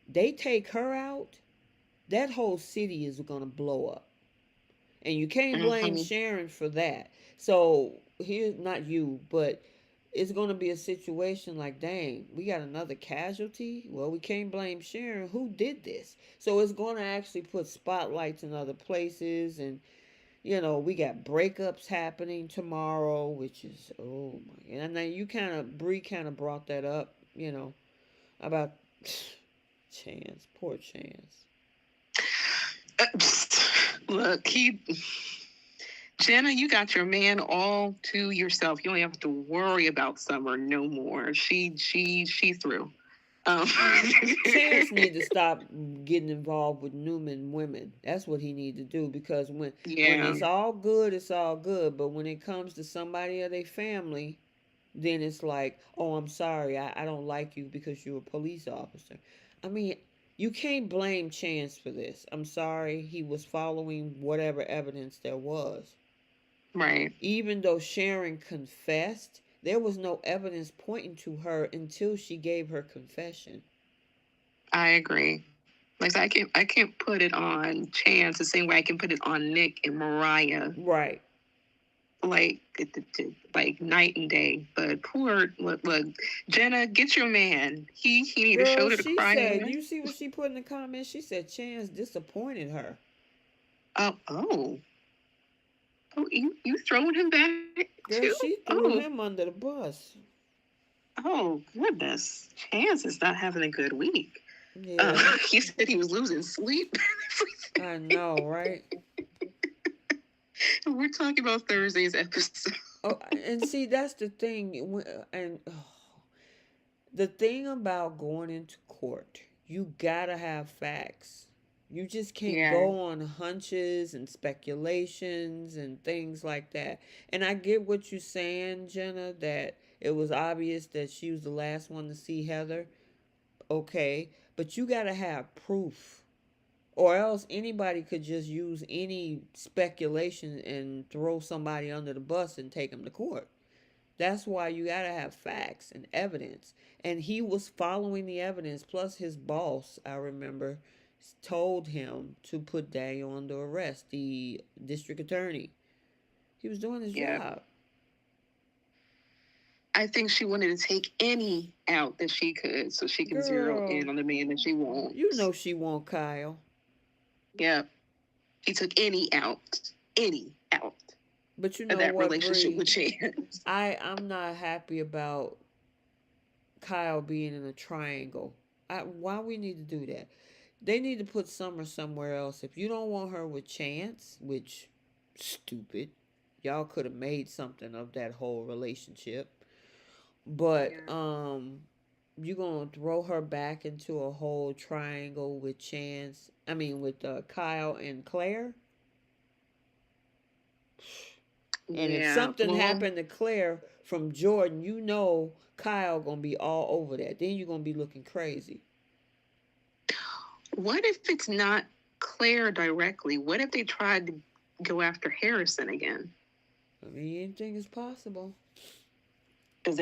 They take her out, that whole city is going to blow up. And you can't blame Hmm. Sharon for that. So here's not you, but it's going to be a situation like, dang, we got another casualty. Well, we can't blame Sharon. Who did this? So it's going to actually put spotlights in other places, and we got breakups happening tomorrow, which is, oh my. And then Bree kind of brought that up, about Chance, poor Chance. Look, Jenna, you got your man all to yourself. You don't have to worry about Summer no more. She through. Um, Chance need to stop getting involved with Newman women. That's what he need to do, because when yeah, it's all good. But when it comes to somebody of their family, then it's like, oh, I'm sorry, I don't like you because you're a police officer. I mean, you can't blame Chance for this. I'm sorry, he was following whatever evidence there was. right. Even though Sharon confessed, there was no evidence pointing to her until she gave her confession. I agree. Like I can't put it on Chance the same way I can put it on Nick and Mariah. Right. Like like night and day. But poor look, Jenna, get your man. He need a Girl, shoulder to she cry said, on. you see what she put in the comments? She said Chance disappointed her. Oh, oh, you throwing him back too? Girl, she Oh, threw him under the bus. oh goodness. Chance is not having a good week. Yeah, He said he was losing sleep. I know, right? We're talking about Thursday's episode. Oh, and see, that's the thing. And the thing about going into court, you gotta have facts. You just can't Yeah, go on hunches and speculations and things like that. And I get what you're saying, Jenna, that it was obvious that she was the last one to see Heather. Okay, but you gotta have proof. Or else anybody could just use any speculation and throw somebody under the bus and take them to court. That's why you got to have facts and evidence. And he was following the evidence. Plus, his boss, I remember, told him to put Daniel under arrest, the district attorney. He was doing his yeah. job. I think she wanted to take any out that she could so she can zero in Girl, on the man that she you wants. know she want Kyle. Yeah. She took any out But you of know that what, relationship Bree? with Chance. I'm not happy about Kyle being in a triangle. Why we need to do that? They need to put Summer somewhere else. If you don't want her with Chance, which stupid, y'all could have made something of that whole relationship. But Yeah. you gonna throw her back into a whole triangle with Chance? I mean, with Kyle and Claire. And if Yeah. something Well, happened to Claire from Jordan, Kyle gonna be all over that. Then you're gonna be looking crazy. what if it's not Claire directly? What if they tried to go after Harrison again? I mean, anything is possible. Because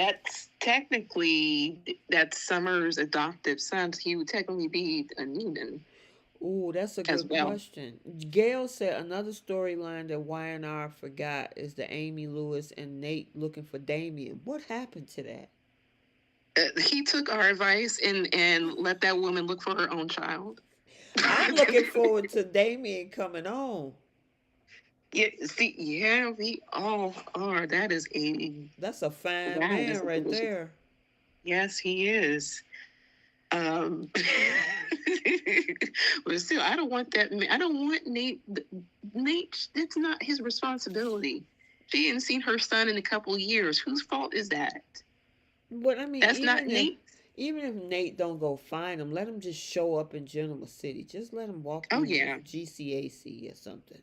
that's Summer's adoptive son. So he would technically be a Newman Ooh, that's a as good well. question. Gail said another storyline that YNR forgot is the Amy Lewis and Nate looking for Damien. What happened to that? He took our advice and let that woman look for her own child. I'm looking forward to Damien coming on. Yeah, see, yeah, we all are. That's a fine That is man a right delicious. there. Yes, he is. Um, but still, I don't want that. I don't want Nate. Nate, that's not his responsibility. She hadn't seen her son in a couple of years. Whose fault is that? But I mean, That's not Nate. even if Nate don't go find him, let him just show up in Genoa City. Just let him walk Oh through yeah, GCAC or something.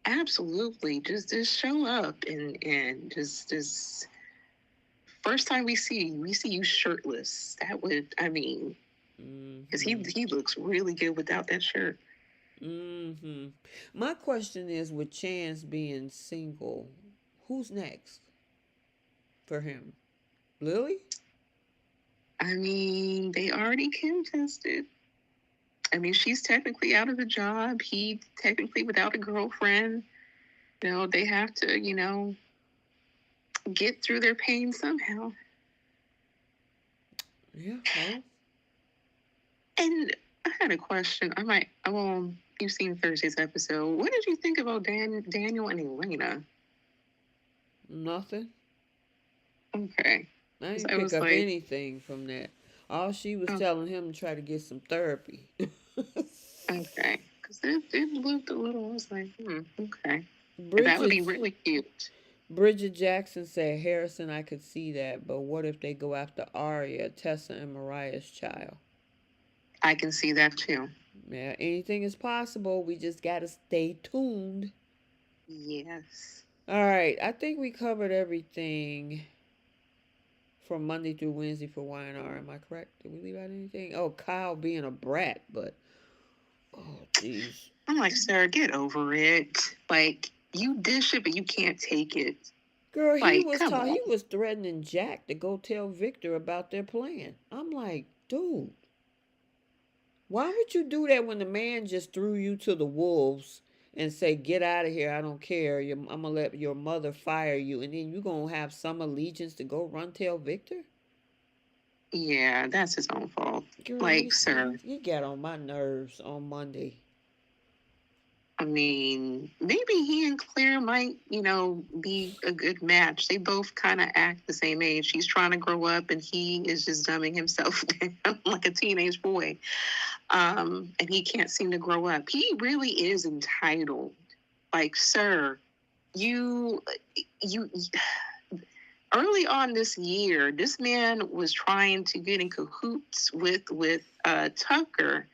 absolutely. Just show up and just first time we see you shirtless. That would, I mean, because Mm-hmm. he looks really good without that shirt. Mm-hmm. My question is, with Chance being single, who's next for him? Lily? I mean, they already Kim tested. I mean, she's technically out of the job. He technically without a girlfriend. You know, they have to, get through their pain somehow. Yeah. Well, And I had a question. Well, you've seen Thursday's episode. What did you think about Daniel and Elena? nothing. Okay. I 'Cause didn't I pick was up like, anything from that. All she was oh, telling him to try to get some therapy. okay. Because it looked a little, I was like, okay. That would be Bridget really cute. Bridget Jackson said, Harrison, I could see that, but what if they go after Arya, Tessa, and Mariah's child? I can see that too. Yeah, anything is possible. We just gotta stay tuned. Yes. All right, I think we covered everything from Monday through Wednesday for Y&R. Am I correct? Did we leave out anything? Oh, Kyle being a brat, but oh, jeez. I'm like, sir, get over it. Like, you dish it, but you can't take it. Girl, Like, come he on. was threatening Jack to go tell Victor about their plan. I'm like, dude, why would you do that when the man just threw you to the wolves and say, get out of here, I don't care, I'm gonna let your mother fire you, and then you gonna have some allegiance to go run tell Victor? Yeah, that's his own fault. Girl, Like, sir, he got on my nerves on Monday. I mean, maybe he and Claire might, be a good match. They both kind of act the same age. She's trying to grow up, and he is just dumbing himself down like a teenage boy. And he can't seem to grow up. He really is entitled. Like, sir, you, you. Early on this year, this man was trying to get in cahoots with Tucker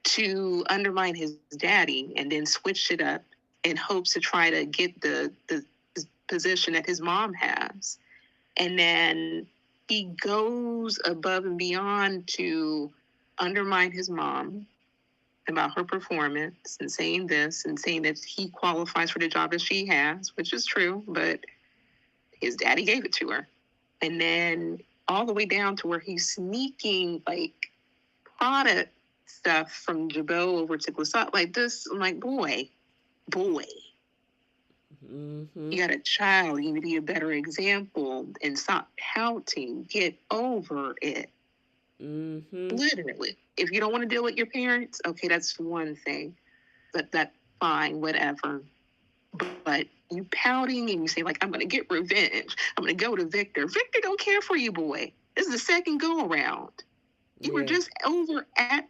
to undermine his daddy, and then switched it up in hopes to try to get the position that his mom has. And then he goes above and beyond to undermine his mom about her performance and saying this and saying that he qualifies for the job that she has, which is true, but his daddy gave it to her. And then all the way down to where he's sneaking like product stuff from Jabot over to Glassat. Like this, I'm like, boy, Mm-hmm. you got a child. You need to be a better example and stop pouting. Get over it. Mm-hmm. Literally. If you don't want to deal with your parents, okay, that's one thing. But that's fine, whatever. But you pouting and you say, like, I'm going to get revenge. I'm going to go to Victor. Victor don't care for you, boy. This is the second go around. You were just over at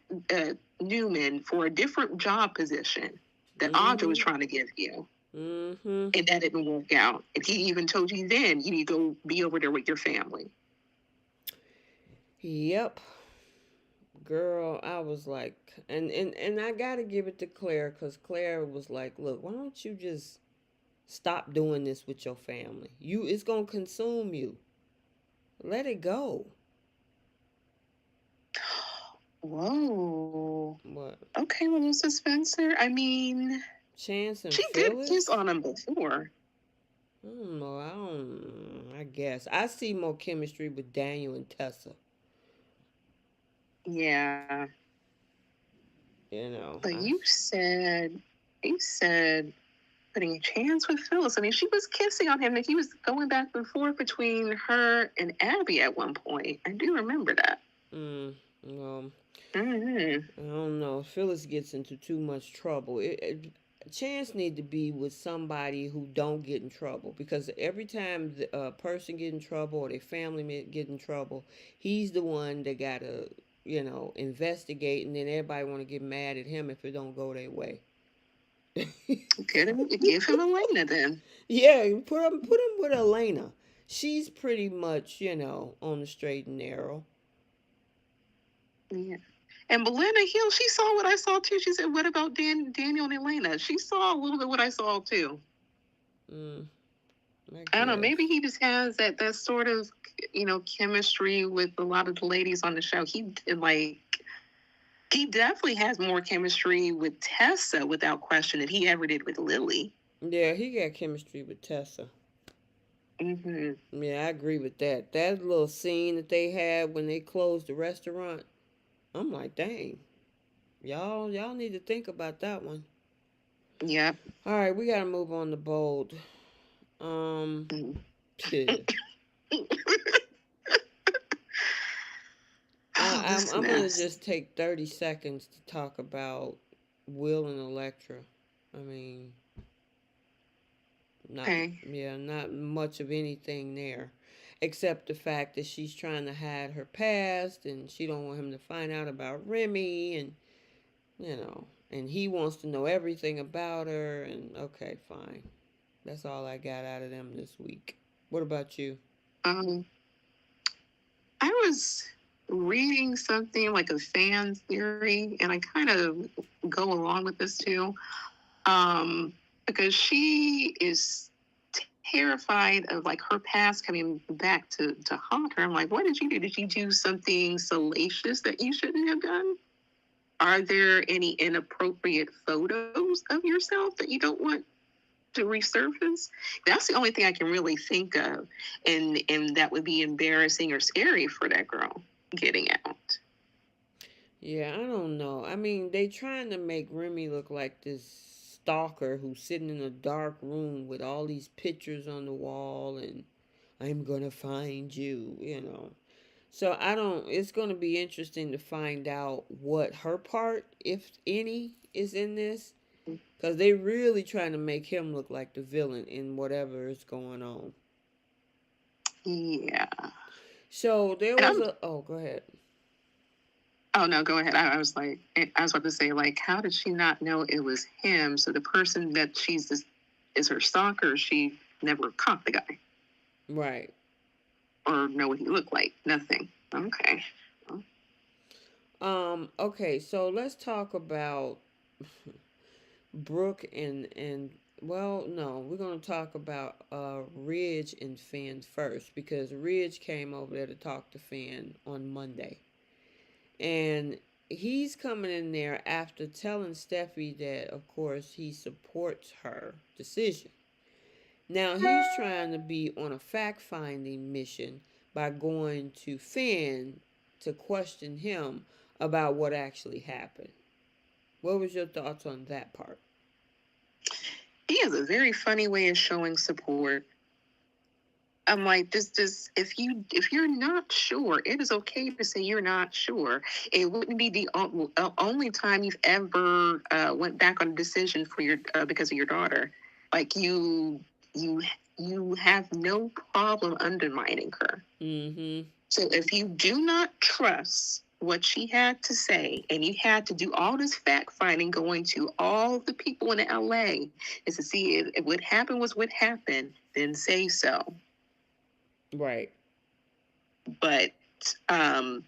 Newman for a different job position that Audra was trying to give you. Mm-hmm. And that didn't work out. And he even told you then you need to go be over there with your family. Yep. Girl, I was like, and I gotta give it to Claire, because Claire was like, look, why don't you just stop doing this with your family? It's gonna consume you. Let it go. Whoa. What? Okay, Melissa Spencer. I mean, Chance and she did kiss Phyllis? on him before. I don't know. I guess I see more chemistry with Daniel and Tessa. Yeah. You know. But you said putting a chance with Phyllis. I mean, she was kissing on him and he was going back and forth between her and Abby at one point. I do remember that. Well, Mm-hmm. I don't know. Phyllis gets into too much trouble. Chance need to be with somebody who don't get in trouble, because every time a person get in trouble or their family get in trouble, he's the one that gotta, investigate, and then everybody want to get mad at him if it don't go their way. Give him Elena then. Yeah, put him with Elena. She's pretty much, on the straight and narrow. Yeah. And Belinda Hill, she saw what I saw too. She said, "What about Daniel and Elena?" She saw a little bit what I saw too. Mm, I I don't know. guess. Maybe he just has that sort of chemistry with a lot of the ladies on the show. He definitely has more chemistry with Tessa without question than he ever did with Lily. Yeah, he got chemistry with Tessa. Mm-hmm. Yeah, I agree with that. That little scene that they had when they closed the restaurant, I'm like, dang, y'all need to think about that one. Yep. All right, we gotta move on to bold. Mm. Yeah. Oh, this I'm gonna mess. just take 30 seconds to talk about Will and Electra. I mean, not Okay. yeah, not much of anything there, except the fact that she's trying to hide her past and she don't want him to find out about Remy, and and he wants to know everything about her. And okay, fine, that's all I got out of them this week. What about you? Um, I was reading something like a fan theory, and I kind of go along with this too. Because she is terrified of like her past coming back to haunt her. I'm like, what did you do? Did you do something salacious that you shouldn't have done? Are there any inappropriate photos of yourself that you don't want to resurface? That's the only thing I can really think of, and that would be embarrassing or scary for that girl getting out. Yeah, I don't know. I mean, they trying to make Remy look like this stalker who's sitting in a dark room with all these pictures on the wall and I'm gonna find you. So I don't. It's gonna be interesting to find out what her part, if any, is in this, because they really trying to make him look like the villain in whatever is going on. Yeah. So there And was I'm a. Oh, go ahead. Oh no, go ahead. I was about to say, like, how did she not know it was him? So the person that is her stalker. She never caught the guy Right. or know what he looked like. Nothing. Okay. Well, Okay. So let's talk about Brooke and well, no, we're gonna talk about Ridge and Finn first because Ridge came over there to talk to Finn on Monday, and he's coming in there after telling Steffi that, of course, he supports her decision. Now he's trying to be on a fact finding mission by going to Finn to question him about what actually happened. What was your thoughts on that part? he has a very funny way of showing support. I'm like, this. If you're not sure, it is okay to say you're not sure. It wouldn't be the only time you've ever went back on a decision for your because of your daughter. Like you you have no problem undermining her. Mm-hmm. So if you do not trust what she had to say, and you had to do all this fact finding, going to all the people in LA, is to see if what happened was what happened, then say so. Right. But um,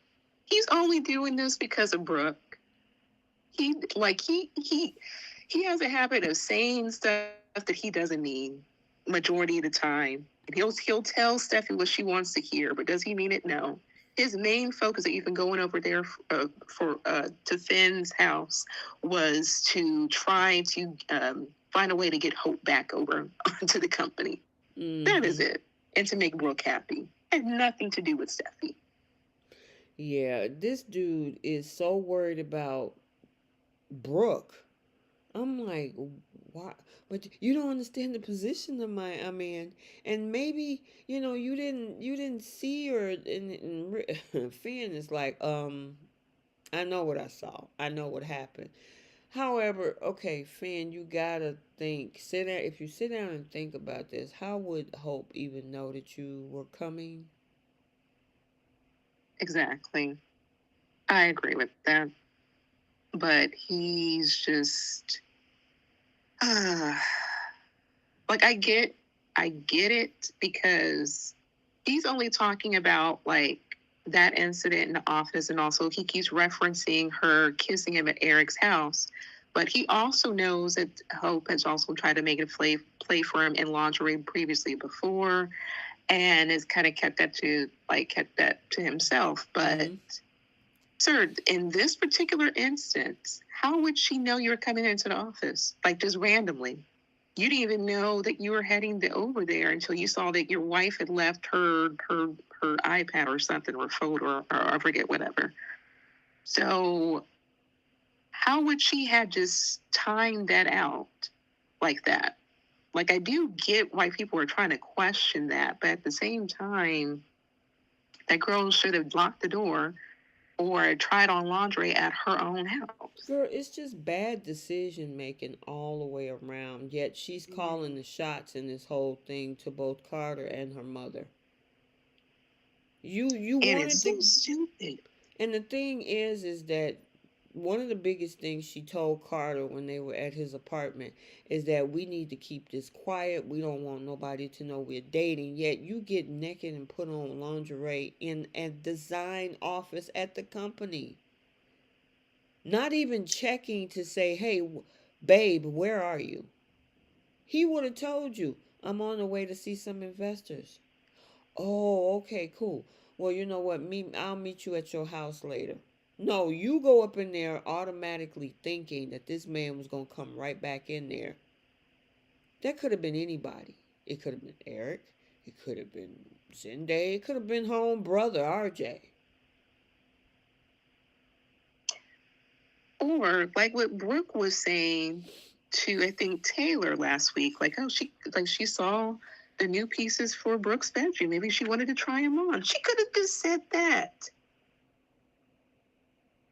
he's only doing this because of Brooke. He like he has a habit of saying stuff that he doesn't mean majority of the time. And he'll tell Steffi what she wants to hear, but does he mean it? No. His main focus of even going over there for to Finn's house was to try to find a way to get Hope back over to the company. That is Mm-hmm. it, and to make Brooke happy. It had nothing to do with Steffi. Yeah, this dude is so worried about Brooke. I'm like, why? But you don't understand the position of my I'm in, and maybe you didn't see her. And Finn is like, I know what I saw. I know what happened. However, okay, Finn, you gotta think. Sit down. If you sit down and think about this, how would Hope even know that you were coming? Exactly. I agree with that. But he's just Uh, like I get it because he's only talking about like that incident in the office, and also he keeps referencing her kissing him at Eric's house. But he also knows that Hope has also tried to make it play for him in lingerie previously before, and has kind of kept that to himself. But sir, in this particular instance, how would she know you were coming into the office like just randomly? You didn't even know that you were heading over there until you saw that your wife had left her iPad or something, or phone, or I forget, whatever. So how would she have just timed that out like that? Like, I do get why people are trying to question that, but at the same time, that girl should have locked the door or tried on laundry at her own house. Girl, it's just bad decision making all the way around. Yet she's calling the shots in this whole thing to both Carter and her mother. You And wanted it's so to, stupid. and the thing is that one of the biggest things she told Carter when they were at his apartment is that we need to keep this quiet. We don't want nobody to know we're dating. Yet you get naked and put on lingerie in a design office at the company. Not even checking to say, hey, babe, where are you? He would have told you, I'm on the way to see some investors. Oh, okay, cool. Well, you know what? I'll meet you at your house later. No, you go up in there automatically thinking that this man was going to come right back in there. That could have been anybody. It could have been Eric. It could have been Zende. It could have been home brother RJ. Or like what Brooke was saying to, I think, Taylor last week, like, oh, she saw the new pieces for Brooke's bedroom. Maybe she wanted to try them on. She could have just said that.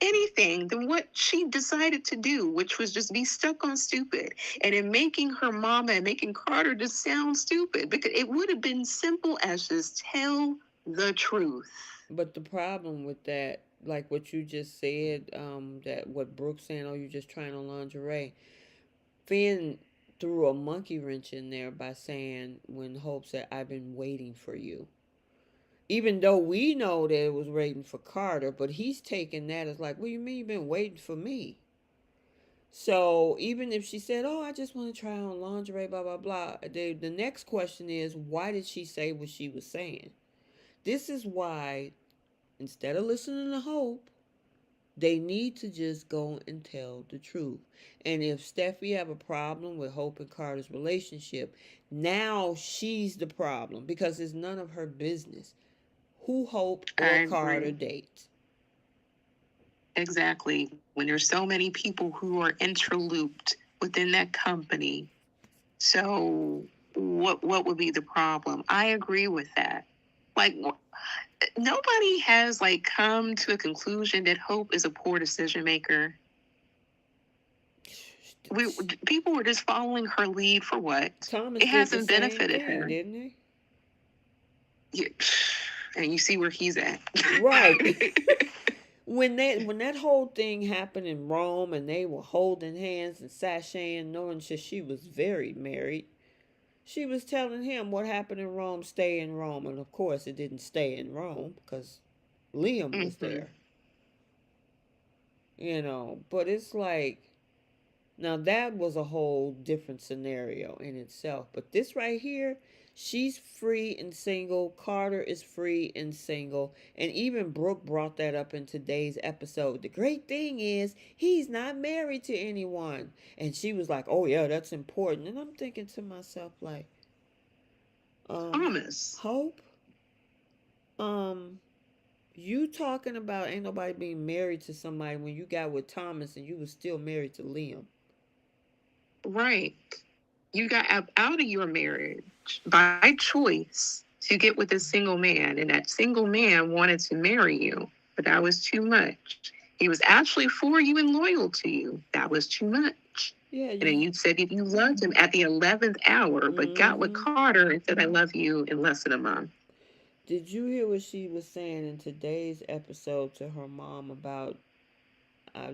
Anything than what she decided to do, which was just be stuck on stupid, and in making her mama and making Carter just sound stupid, because it would have been simple as just tell the truth. But the problem with that, like what you just said, that what Brooke's saying, oh, you just trying on lingerie. Finn threw a monkey wrench in there by saying when Hope said, I've been waiting for you. Even though we know that it was waiting for Carter, but he's taking that as like, what do you mean you've been waiting for me? So even if she said, oh, I just want to try on lingerie, blah, blah, blah, the next question is, why did she say what she was saying? This is why, instead of listening to Hope, they need to just go and tell the truth. And if Steffi have a problem with Hope and Carter's relationship, now she's the problem because it's none of her business who Hope or I Carter agree. dates. Exactly. When there's so many people who are interlooped within that company, so what would be the problem? I agree with that. Like, nobody has like come to a conclusion that Hope is a poor decision maker. We People were just following her lead for what? Thomas It did the hasn't same benefited thing, her. didn't he? Yeah. And you see where he's at. Right. When that whole thing happened in Rome and they were holding hands and sashaying, knowing that she was very married, she was telling him what happened in Rome stay in Rome, and of course it didn't stay in Rome because Liam was Mm-hmm. there. But it's like, now that was a whole different scenario in itself. But this right here, she's free and single. Carter is free and single. And even Brooke brought that up in today's episode. The great thing is he's not married to anyone. And she was like, oh yeah, that's important. And I'm thinking to myself like, Thomas. Hope, um, you talking about ain't nobody being married to somebody when you got with Thomas and you was still married to Liam. Right. You got out of your marriage by choice to get with a single man, and that single man wanted to marry you, but that was too much. He was actually for you and loyal to you. That was too much. Yeah, And then you said that you loved him at the 11th hour, but got with Carter and said, I love you in less than a month. Did you hear what she was saying in today's episode to her mom about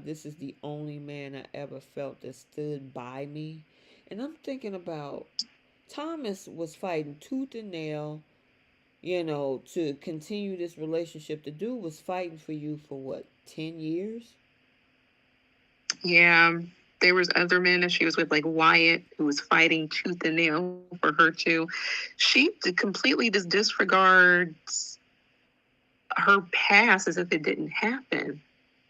this is the only man I ever felt that stood by me? And I'm thinking about Thomas was fighting tooth and nail, to continue this relationship. The dude was fighting for you for what, 10 years? Yeah, there was other men that she was with, like Wyatt, who was fighting tooth and nail for her too. She completely just disregards her past as if it didn't happen,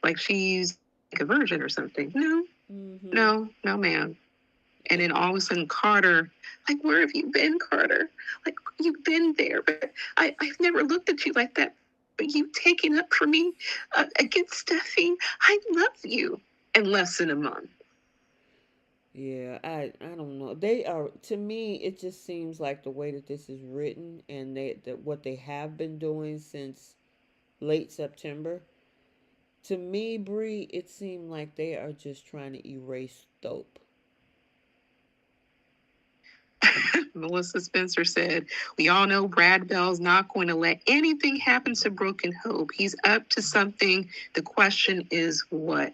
like she's like a virgin or something. No, Mm-hmm. no, ma'am. And then all of a sudden, Carter, like, where have you been, Carter? Like, you've been there, but I've never looked at you like that. But you've taken up for me against Steffy. I love you. In less than a month. Yeah, I don't know. They are, to me, it just seems like the way that this is written and that what they have been doing since late September. To me, Bree, it seemed like they are just trying to erase Dope. Melissa Spencer said, we all know Brad Bell's not going to let anything happen to Broken Hope. He's up to something. The question is what?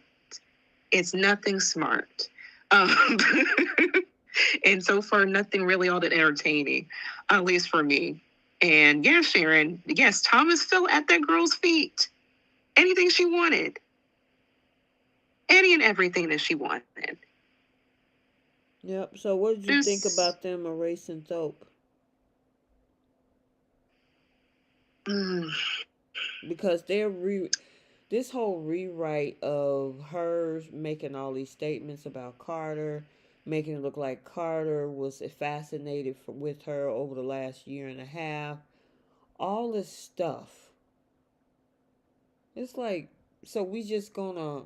It's nothing smart. Um, and so far, nothing really all that entertaining, at least for me. And yeah, Sharon, yes, Thomas fell at that girl's feet. Anything she wanted. Any and everything that she wanted. Yep. So, what did you think Just, about them erasing Dope? mm, Because this whole rewrite of her making all these statements about Carter, making it look like Carter was fascinated with her over the last year and a half, all this stuff. It's like, so we just gonna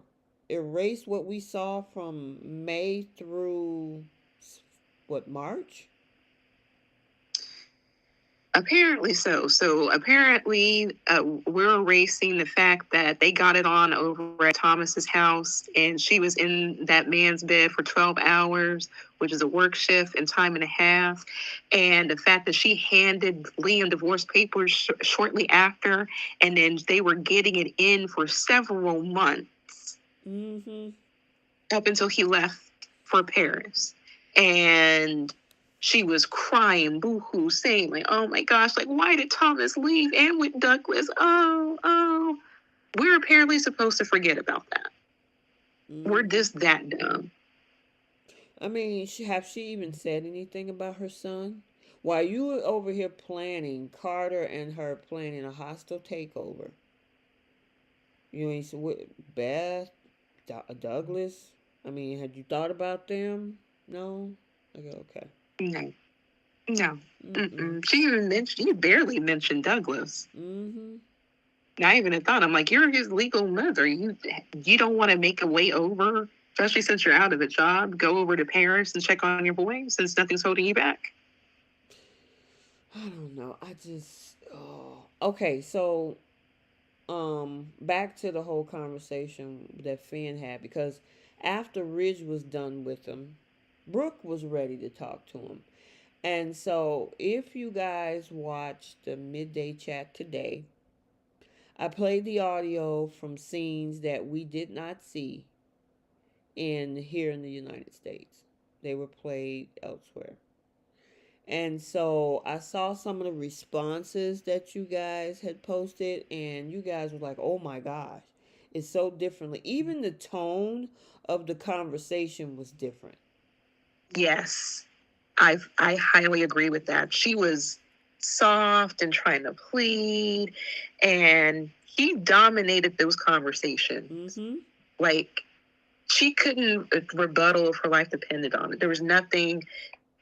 erase what we saw from May through what, March? apparently so. So apparently, we're erasing the fact that they got it on over at Thomas's house, and she was in that man's bed for 12 hours, which is a work shift and time and a half. And the fact that she handed Liam divorce papers shortly after, and then they were getting it in for several months Mm-hmm. up until he left for Paris. And she was crying, boo-hoo, saying, like, oh my gosh, like, why did Thomas leave? And with Douglas, oh. We're apparently supposed to forget about that. We're Mm-hmm. just that dumb. I mean, have she even said anything about her son? While you were over here planning, Carter and her planning a hostile takeover. You know, Beth, Douglas. I mean, had you thought about them? No. Okay. Okay. No, no. Mm-mm. She barely mentioned Douglas. Mm-hmm. Not even a thought. I'm like, you're his legal mother. You don't want to make a way over, especially since you're out of a job. Go over to Paris and check on your boy since nothing's holding you back. I don't know. I just. Oh. Okay. So, back to the whole conversation that Finn had, because after Ridge was done with him, Brooke was ready to talk to him. And so, if you guys watched the midday chat today, I played the audio from scenes that we did not see in here in the United States. They were played elsewhere. And so I saw some of the responses that you guys had posted, and you guys were like, oh my gosh, it's so differently. Even the tone of the conversation was different. Yes, I highly agree with that. She was soft and trying to plead, and he dominated those conversations. Mm-hmm. Like, she couldn't rebuttal if her life depended on it. There was nothing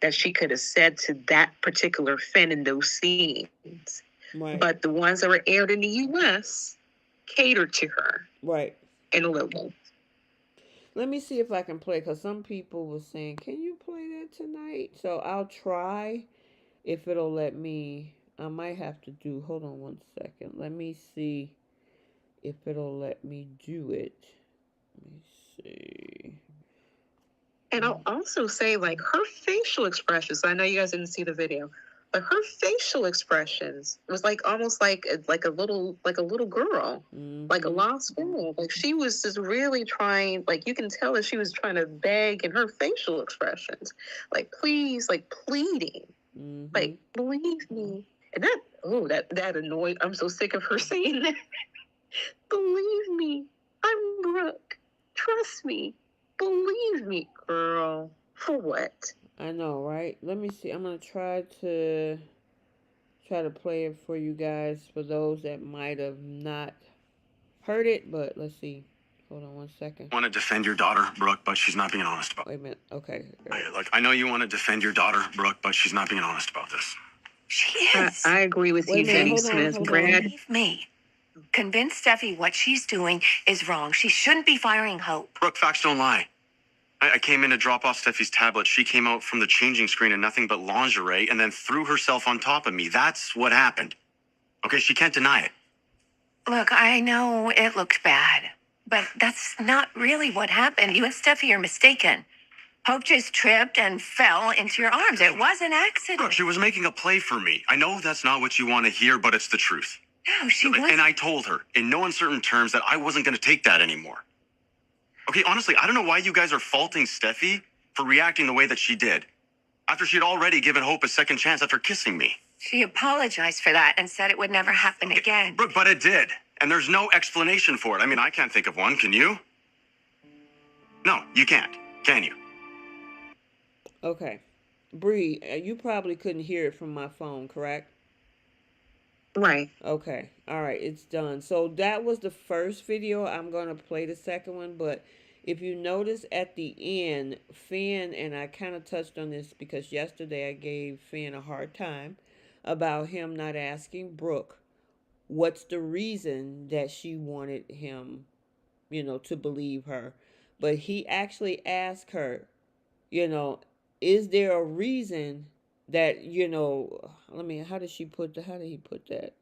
that she could have said to that particular Finn in those scenes. Right. But the ones that were aired in the U.S. catered to her Right. in a little. Let me see if I can play, because some people were saying, can you play that tonight? So I'll try if it'll let me. I might have to do, hold on one second. Let me see if it'll let me do it. Let me see. And I'll also say, like, her facial expressions, I know you guys didn't see the video, but her facial expressions was like almost like a little girl, like a lost girl. Like she was just really trying. Like you can tell that she was trying to beg in her facial expressions, like please, like pleading, like believe me. And that annoyed. I'm so sick of her saying that. Believe me, I'm Brooke. Trust me. Believe me, girl. For what? I know, right? Let me see. I'm gonna try to play it for you guys, for those that might have not heard it, but let's see. Hold on 1 second. I want to defend your daughter, Brooke, but she's not being honest about it. Wait a minute. Okay. I know you want to defend your daughter, Brooke, but she's not being honest about this. She is. I agree with you, Jenny Smith. Brad. Believe me. Convince Steffi what she's doing is wrong. She shouldn't be firing Hope. Brooke, facts don't lie. I came in to drop off Steffi's tablet. She came out from the changing screen in nothing but lingerie and then threw herself on top of me. That's what happened. Okay, she can't deny it. Look, I know it looked bad, but that's not really what happened. You and Steffi are mistaken. Hope just tripped and fell into your arms. It was an accident. Brooke, she was making a play for me. I know that's not what you want to hear, but it's the truth. No, she wasn't. And I told her, in no uncertain terms, that I wasn't going to take that anymore. Okay, honestly, I don't know why you guys are faulting Steffi for reacting the way that she did, after she'd already given Hope a second chance after kissing me. She apologized for that and said it would never happen again. Brooke, but it did. And there's no explanation for it. I mean, I can't think of one. Can you? No, you can't. Can you? Okay. Bree, you probably couldn't hear it from my phone, correct? Right. Okay. All right. It's done. So that was the first video. I'm going to play the second one. But if you notice at the end, Finn, and I kind of touched on this because yesterday I gave Finn a hard time about him not asking Brooke what's the reason that she wanted him, to believe her. But he actually asked her, is there a reason that, how did he put that?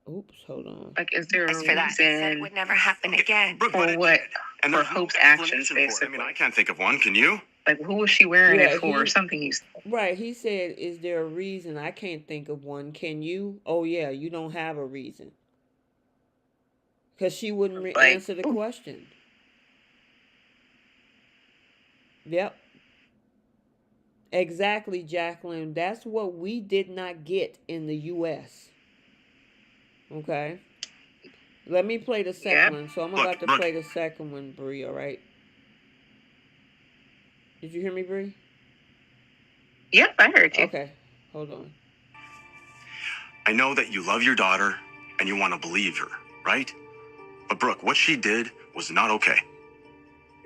Oops, hold on. Like, is there a As for that, he said it would never happen again. Brooke, For what? And For there's Hope's no actions, explanation for it. basically. I mean, I can't think of one. Can you? Like, who was she wearing Yeah, it for? he- Something you said. Right, he said, is there a reason? I can't think of one. Can you? Oh, yeah, you don't have a reason. Because she wouldn't Like, answer the question. Yep. Exactly, Jacqueline. That's what we did not get in the U.S. Okay? Let me play the second one. So I'm about to play the second one, Bree, all right? Did you hear me, Bree? Yep, I heard you. Okay, hold on. I know that you love your daughter and you want to believe her, right? But Brooke, what she did was not okay.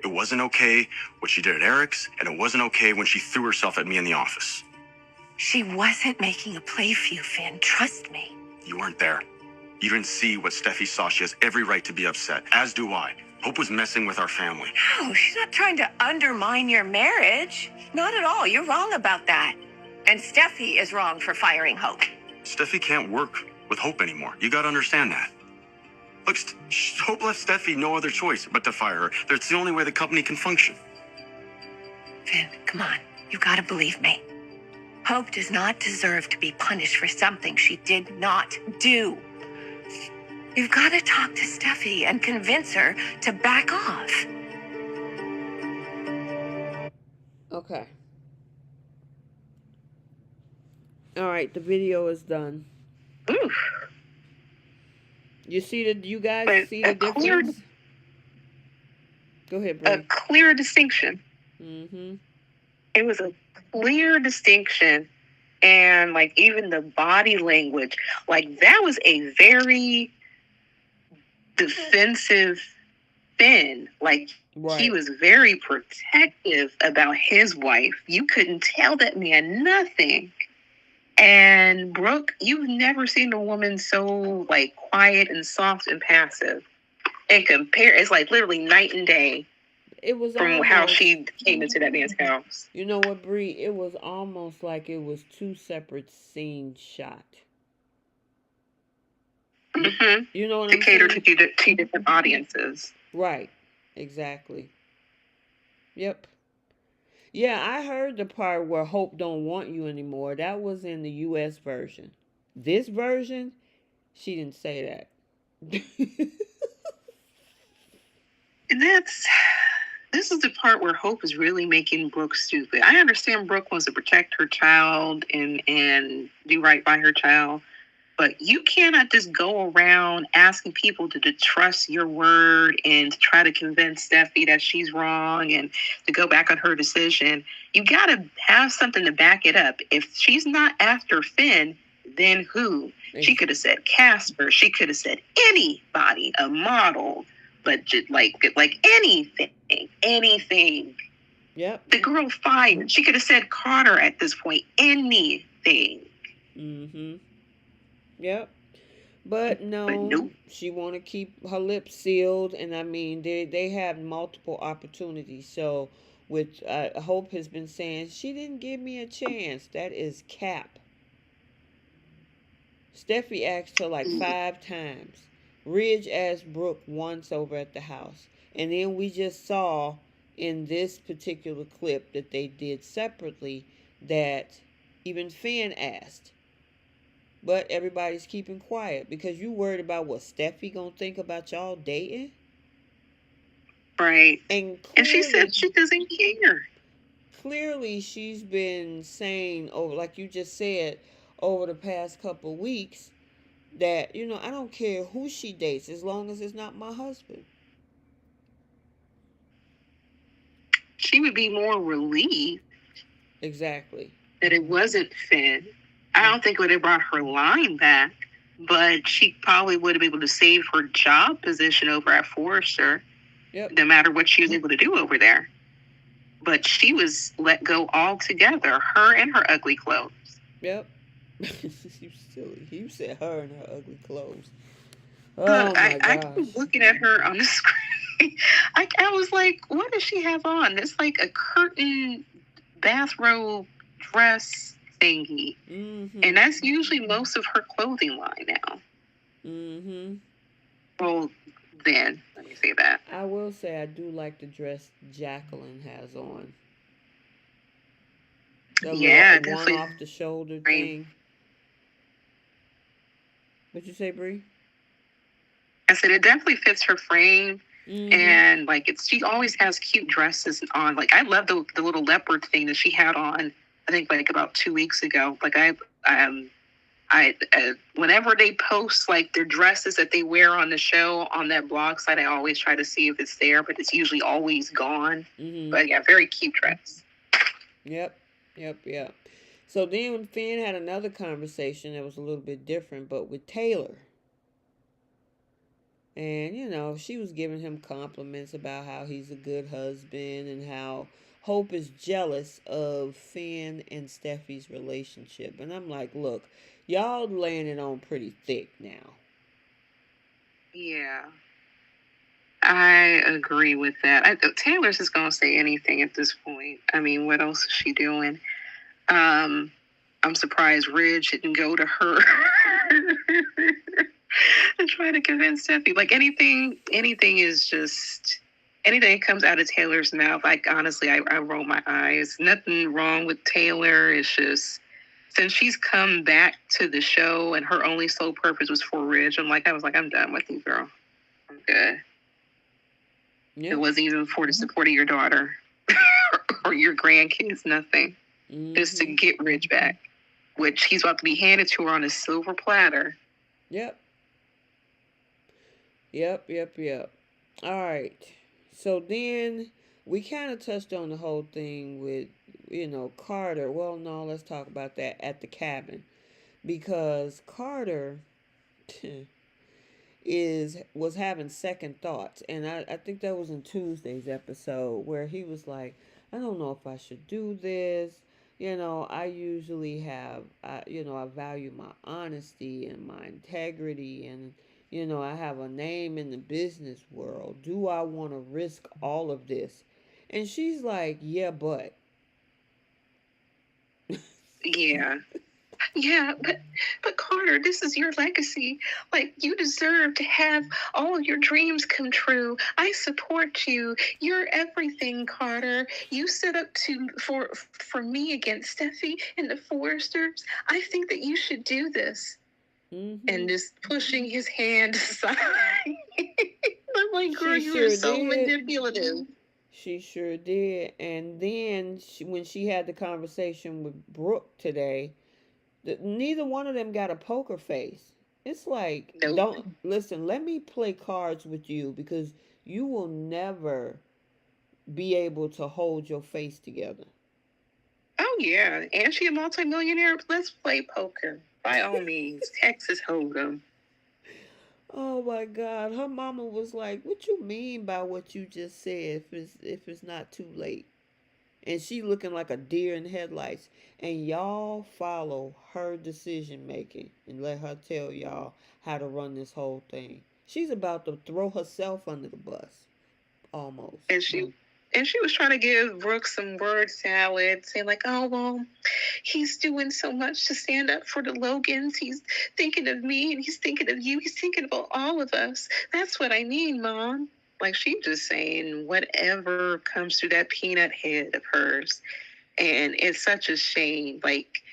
It wasn't okay what she did at Eric's, and it wasn't okay when she threw herself at me in the office. She wasn't making a play for you, Finn. Trust me. You weren't there. You didn't see what Steffi saw. She has every right to be upset, as do I. Hope was messing with our family. No, she's not trying to undermine your marriage. Not at all. You're wrong about that. And Steffi is wrong for firing Hope. Steffi can't work with Hope anymore. You gotta understand that. Look, Hope left Steffi no other choice but to fire her. That's the only way the company can function. Finn, come on. You gotta believe me. Hope does not deserve to be punished for something she did not do. You've got to talk to Steffi and convince her to back off. Okay. All right, the video is done. Oof. You guys But see the difference? Go ahead, Bree. A clear distinction. Mm-hmm. It was a clear distinction. And, like, even the body language, like, that was a very defensive Finn. Like, Right. he was very protective about his wife. You couldn't tell that man nothing. And Brooke, you've never seen a woman so, like, quiet and soft and passive. And it's like literally night and day It was from how she came into that man's house. You know what, Bree? It was almost like it was two separate scenes shot. Mm-hmm. You know what To I'm cater saying? to two different audiences. Right. Exactly. Yep. Yeah, I heard the part where Hope don't want you anymore. That was in the US version. This version, she didn't say that. And this is the part where Hope is really making Brooke stupid. I understand Brooke wants to protect her child and do right by her child, but you cannot just go around asking people to trust your word and to try to convince Steffy that she's wrong and to go back on her decision. You got to have something to back it up. If she's not after Finn, then who? She could have said Casper. She could have said anybody, a model, but just like anything. Yep. The girl fired. She could have said Carter at this point. Anything. Mm-hmm. Yep. But no, nope. She want to keep her lips sealed, and I mean, they have multiple opportunities. So, with Hope has been saying she didn't give me a chance. That is cap. Steffi asked her like 5 times. Ridge asked Brooke once over at the house, and then we just saw in this particular clip that they did separately that even Finn asked. But everybody's keeping quiet because you worried about what Steffi gonna think about y'all dating. Right. And she said she doesn't care. Clearly, she's been saying over, like you just said, over the past couple of weeks that, I don't care who she dates as long as it's not my husband. She would be more relieved. Exactly. That it wasn't Finn. I don't think it would have brought her line back, but she probably would have been able to save her job position over at Forrester. Yep. No matter what she was able to do over there. But she was let go altogether, her and her ugly clothes. Yep. You silly. You said her and her ugly clothes. Oh, look, I keep looking at her on the screen. I was like, what does she have on? It's like a curtain bathrobe dress thingy. Mm-hmm. And that's usually most of her clothing line now. Mm-hmm. Well, then, let me say that. I will say I do like the dress Jacqueline has on. The little one off the shoulder thing. What'd you say, Bree? I said it definitely fits her frame. Mm-hmm. And like she always has cute dresses on. Like I love the little leopard thing that she had on. I think like about 2 weeks ago. Like I whenever they post like their dresses that they wear on the show on that blog site, I always try to see if it's there, but it's usually always gone. Mm-hmm. But yeah, very cute dress. Yep. So then Finn had another conversation that was a little bit different, but with Taylor. And, she was giving him compliments about how he's a good husband and how Hope is jealous of Finn and Steffi's relationship. And I'm like, look, y'all laying it on pretty thick now. Yeah. I agree with that. Taylor's just going to say anything at this point. I mean, what else is she doing? I'm surprised Ridge didn't go to her and try to convince Steffi. Like anything is just, anything that comes out of Taylor's mouth, like honestly, I roll my eyes. Nothing wrong with Taylor. It's just, since she's come back to the show and her only sole purpose was for Ridge, I was like, I'm done with you, girl. I'm good. Yep. It wasn't even for the support of your daughter or your grandkids, nothing. Mm-hmm. Just to get Ridge back, which he's about to be handed to her on a silver platter. Yep. All right. So then we kind of touched on the whole thing with, Carter. Well, no, let's talk about that at the cabin. Because Carter was having second thoughts. And I think that was in Tuesday's episode where he was like, I don't know if I should do this. I usually I value my honesty and my integrity and, I have a name in the business world. Do I want to risk all of this? And she's like, yeah, but. Yeah. Yeah, but Carter, this is your legacy. Like, you deserve to have all of your dreams come true. I support you. You're everything, Carter. You stood up for me against Steffi and the Foresters. I think that you should do this. Mm-hmm. And just pushing his hand aside. I'm like, girl, She you are sure so did. manipulative. She sure did. And then when she had the conversation with Brooke today, neither one of them got a poker face. It's like, Nope. don't listen, let me play cards with you because you will never be able to hold your face together. Oh, yeah. And she a multimillionaire. Let's play poker. By all means. Texas Hold'em. Oh my God. Her mama was like, what you mean by what you just said if it's not too late? And she looking like a deer in headlights. And y'all follow her decision making and let her tell y'all how to run this whole thing. She's about to throw herself under the bus. Almost. And she was trying to give Brooke some word salad, saying like, oh, well, he's doing so much to stand up for the Logans. He's thinking of me and he's thinking of you. He's thinking about all of us. That's what I mean, Mom. Like, she just saying whatever comes through that peanut head of hers. And it's such a shame. Like,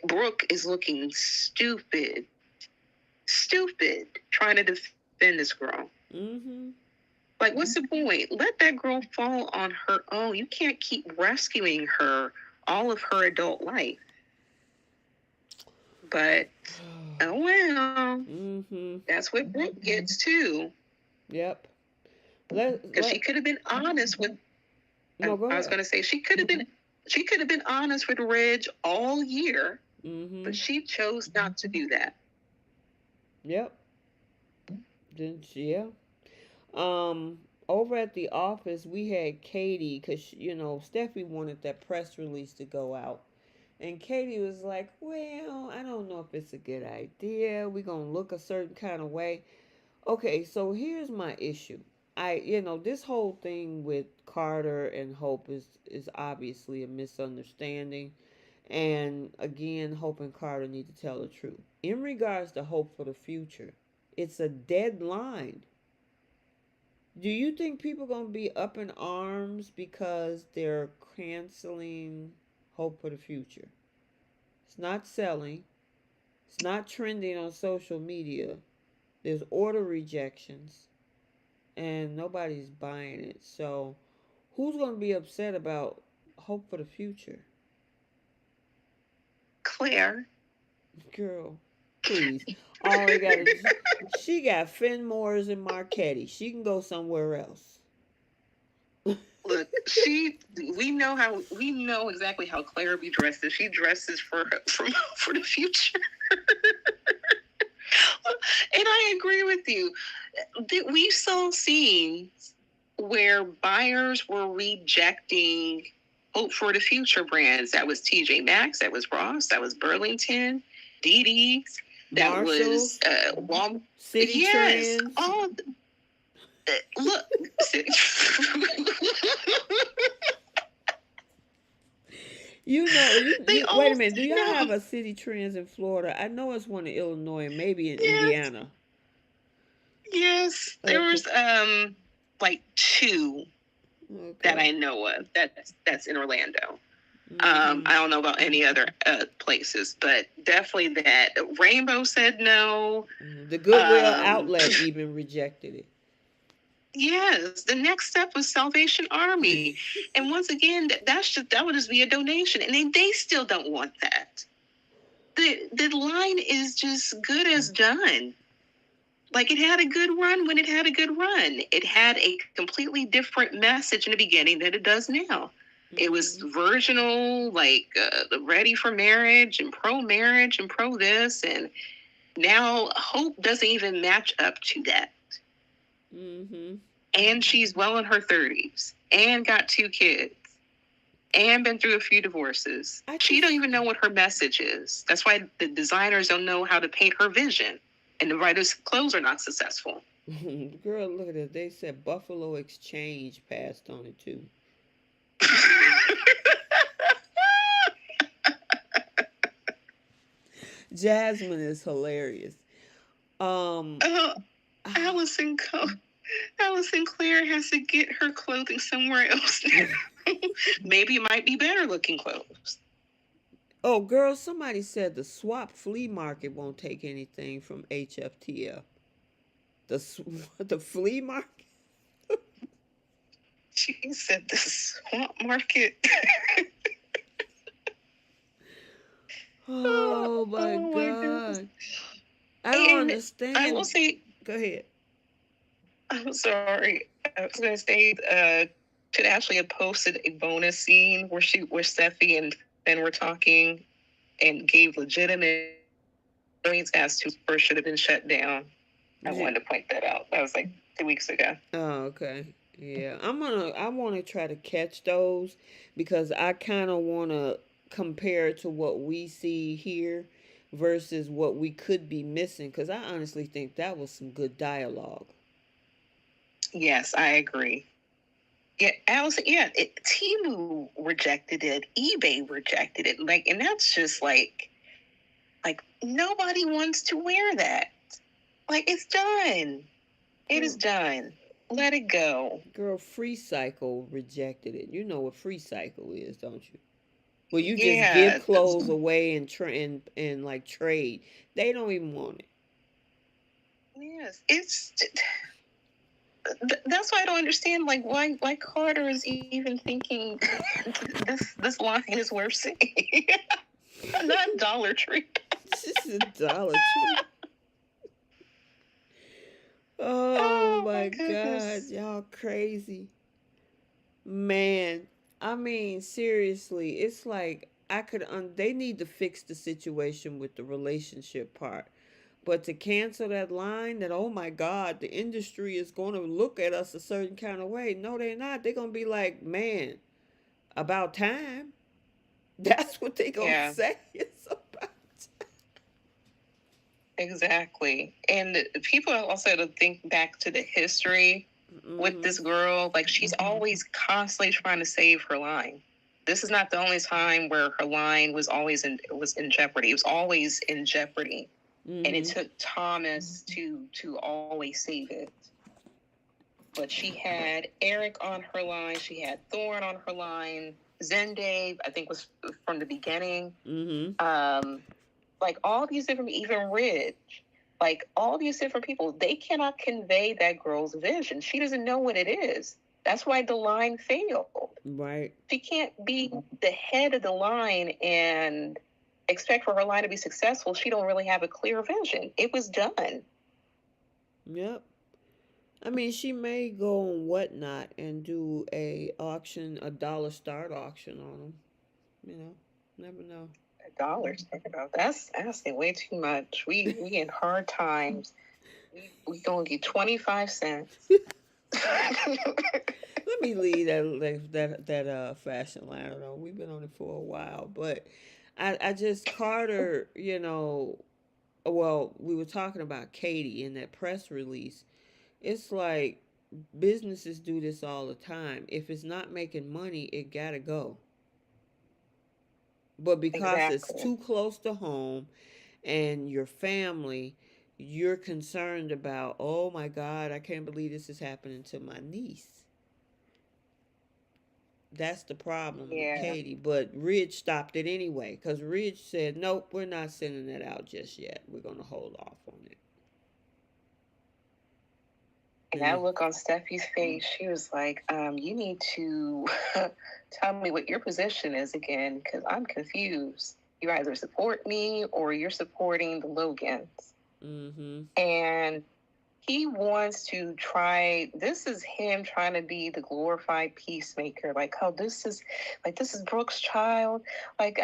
Brooke is looking stupid trying to defend this girl. Mm-hmm. Like, what's the point? Let that girl fall on her own. You can't keep rescuing her all of her adult life. But, oh well. Mm-hmm. That's what Brooke gets too. Yep. Because she could have been honest with. No, go ahead. I was going to say she could have been honest with Reg all year, Mm-hmm. but she chose not to do that. Yep. Then yeah. Over at the office, we had Katie because Steffi wanted that press release to go out, and Katie was like, "Well, I don't know if it's a good idea. We're gonna look a certain kind of way." Okay, so here's my issue. This whole thing with Carter and Hope is obviously a misunderstanding. And again, Hope and Carter need to tell the truth. In regards to Hope for the Future, it's a deadline. Do you think people are going to be up in arms because they're canceling Hope for the Future? It's not selling. It's not trending on social media. There's order rejections. And nobody's buying it. So, who's going to be upset about Hope for the Future? Claire. Girl, please. All you gotta do, she got Fenmore's and Marchetti. She can go somewhere else. Look, we know exactly how Claire be dressed. She dresses for the future. And I agree with you. We saw scenes where buyers were rejecting Hope for the Future brands. That was TJ Maxx, that was Ross, that was Burlington, DD's, that Marshalls, was Walmart. City Yes, Trends. all look. Wait a minute. Do y'all have a City Trends in Florida? I know it's one in Illinois and maybe in Indiana. Yes, there was like two that I know of. That's in Orlando. Mm-hmm. I don't know about any other places, but definitely that. Rainbow said no. The Goodwill Outlet even rejected it. Yes, the next step was Salvation Army, and once again, that would just be a donation, and they still don't want that. The line is just good as done. Like, it had a good run when it had a good run. It had a completely different message in the beginning than it does now. Mm-hmm. It was virginal, like ready for marriage and pro-marriage and pro-this, and now Hope doesn't even match up to that. Mm-hmm. And she's well in her 30s and got 2 kids and been through a few divorces. She don't even know what her message is. That's why the designers don't know how to paint her vision. And the writers' clothes are not successful. Girl, look at it. They said Buffalo Exchange passed on it too. Jasmine is hilarious. Um, Oh, Allison, Allison Claire has to get her clothing somewhere else now. Maybe it might be better looking clothes. oh, girl, somebody said the swap flea market won't take anything from HFTF. The flea market? She said the swamp market. Oh my Oh my goodness. god. I don't And I will understand. say, Go ahead. I'm sorry. I was going to say, Ted actually had posted a bonus scene where Steffi and Ben were talking and gave legitimate points as to first should have been shut down. I wanted to point that out. That was like 2 weeks ago. Oh, okay. Yeah. I wanna try to catch those because I kinda wanna compare it to what we see here versus what we could be missing. Cause I honestly think that was some good dialogue. Yes, I agree. Yeah, Allison. Yeah, Temu rejected it. eBay rejected it. Like, and that's just like nobody wants to wear that. Like, it's done. It is done. Let it go. Girl, Free Cycle rejected it. You know what Free Cycle is, don't you? Well, you just Yeah, give clothes away and and like trade. They don't even want it. yes. It's that's why I don't understand. Like, why Carter is even thinking this line is worth saying. Not Dollar Tree. This is a Dollar Tree. Oh my God, y'all crazy. Man, I mean, seriously, it's like they need to fix the situation with the relationship part. But to cancel that line that, oh my God, the industry is going to look at us a certain kind of way. No, they're not. They're going to be like, man, about time. That's what they're going to say. It's about time. Exactly. And people also to think back to the history with this girl. Like, she's always constantly trying to save her line. This is not the only time where her line was in jeopardy. It was always in jeopardy. And it took Thomas to always save it. But she had Eric on her line. She had Thorne on her line. Zendave, I think, was from the beginning. Like, all these different, even Ridge, like, all these different people, they cannot convey that girl's vision. She doesn't know what it is. That's why the line failed. Right. She can't be the head of the line and expect for her line to be successful. She don't really have a clear vision. It was done. Yep. I mean, she may go on Whatnot and do a dollar start auction on them. You know, never know. $1, talk about that's asking way too much. We in hard times. We gonna get 25 cents. Let me leave that fashion line alone. We've been on it for a while, but I just Carter, well, we were talking about Katie in that press release. It's like businesses do this all the time. If it's not making money, it gotta go. But because it's too close to home and your family, you're concerned about, oh my God, I can't believe this is happening to my niece. That's the problem with Katie. But Ridge stopped it anyway because Ridge said, nope, we're not sending it out just yet. We're going to hold off on it. And that look on Steffi's face, she was like, you need to tell me what your position is again, because I'm confused. You either support me or you're supporting the Logans. And he wants to this is him trying to be the glorified peacemaker. Like, oh, this is Brooke's child. Like,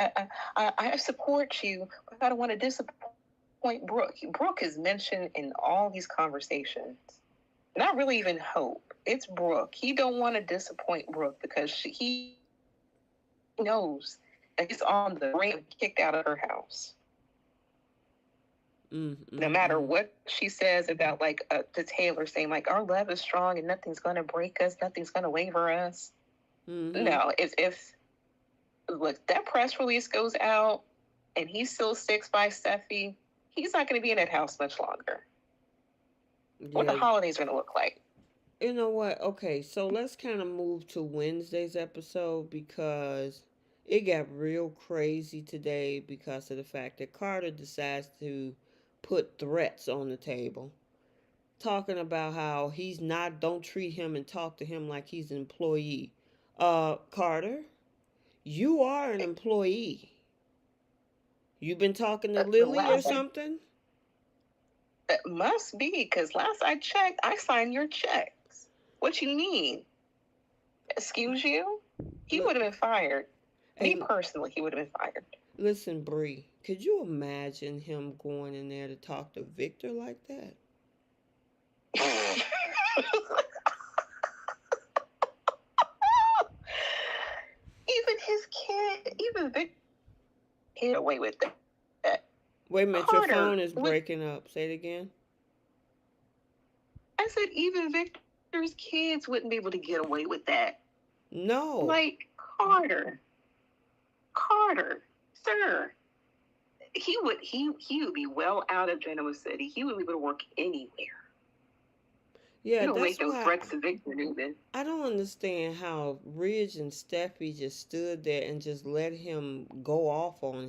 I support you, but I don't want to disappoint Brooke. Brooke is mentioned in all these conversations. Not really even Hope. It's Brooke. He don't want to disappoint Brooke because he knows that he's on the brink of kicked out of her house. No matter what she says about, like, to Taylor saying, like, our love is strong and nothing's going to break us, nothing's going to waver us. No, if look, that press release goes out and he still sticks by Steffy, he's not going to be in that house much longer. What the Yeah. holidays going to look like? You know what? Okay, so let's kind of move to Wednesday's episode because it got real crazy today because of the fact that Carter decides to put threats on the table, talking about how he's not, don't treat him and talk to him like he's an employee. Carter, you are an employee. You been talking to Lily or something? It must be, because last I checked, I signed your checks. What you mean? Excuse you? He would have been fired. Me personally, he would have been fired. Listen, Bree, could you imagine him going in there to talk to Victor like that? Even his kid, even Victor, get away with that. Wait a minute, your phone is breaking up. Say it again. I said even Victor's kids wouldn't be able to get away with that. No. Like Carter, sir. He would be well out of Genoa City. He would be able to work anywhere. Yeah, you don't make no threats to Victor, even. I don't understand how Ridge and Steffi just stood there and just let him go off on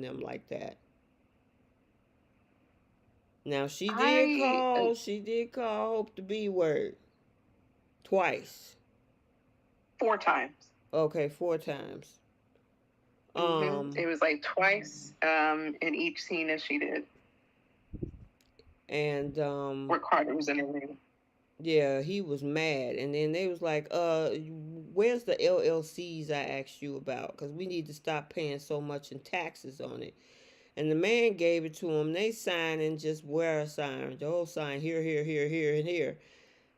them like that. Now she did call Hope the B word. Twice. 4 times. Okay, 4 times. It was like twice in each scene that she did. And where Carter was in the room. Yeah, he was mad. And then they was like, where's the LLCs I asked you about? Because we need to stop paying so much in taxes on it. And the man gave it to him. They signed and just wear a sign. The whole sign, here, here, here, here, and here.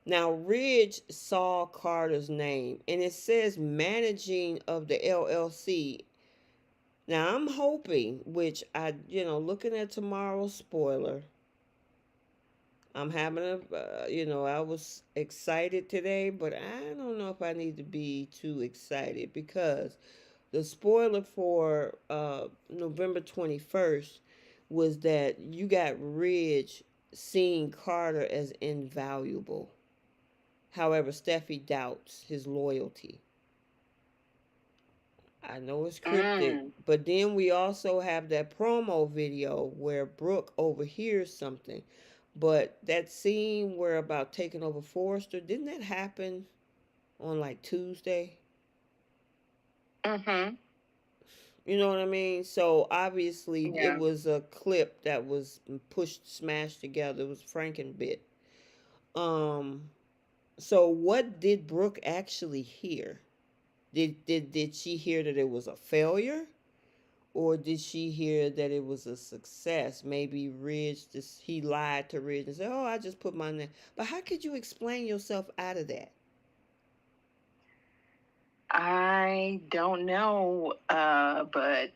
Now, Ridge saw Carter's name. And it says managing of the LLC. Now, I'm hoping, which looking at tomorrow's spoiler, I'm having I was excited today, but I don't know if I need to be too excited because the spoiler for November 21st was that you got Ridge seeing Carter as invaluable. However, Steffi doubts his loyalty. I know it's cryptic, but then we also have that promo video where Brooke overhears something. But that scene where about taking over Forrester, didn't that happen on like Tuesday? Mm-hmm. You know what I mean? So obviously it was a clip that was smashed together. It was Frankenbit. So what did Brooke actually hear? Did she hear that it was a failure? Or did she hear that it was a success? Maybe Ridge, he lied to Ridge and said, oh, I just put my name. But how could you explain yourself out of that? I don't know. But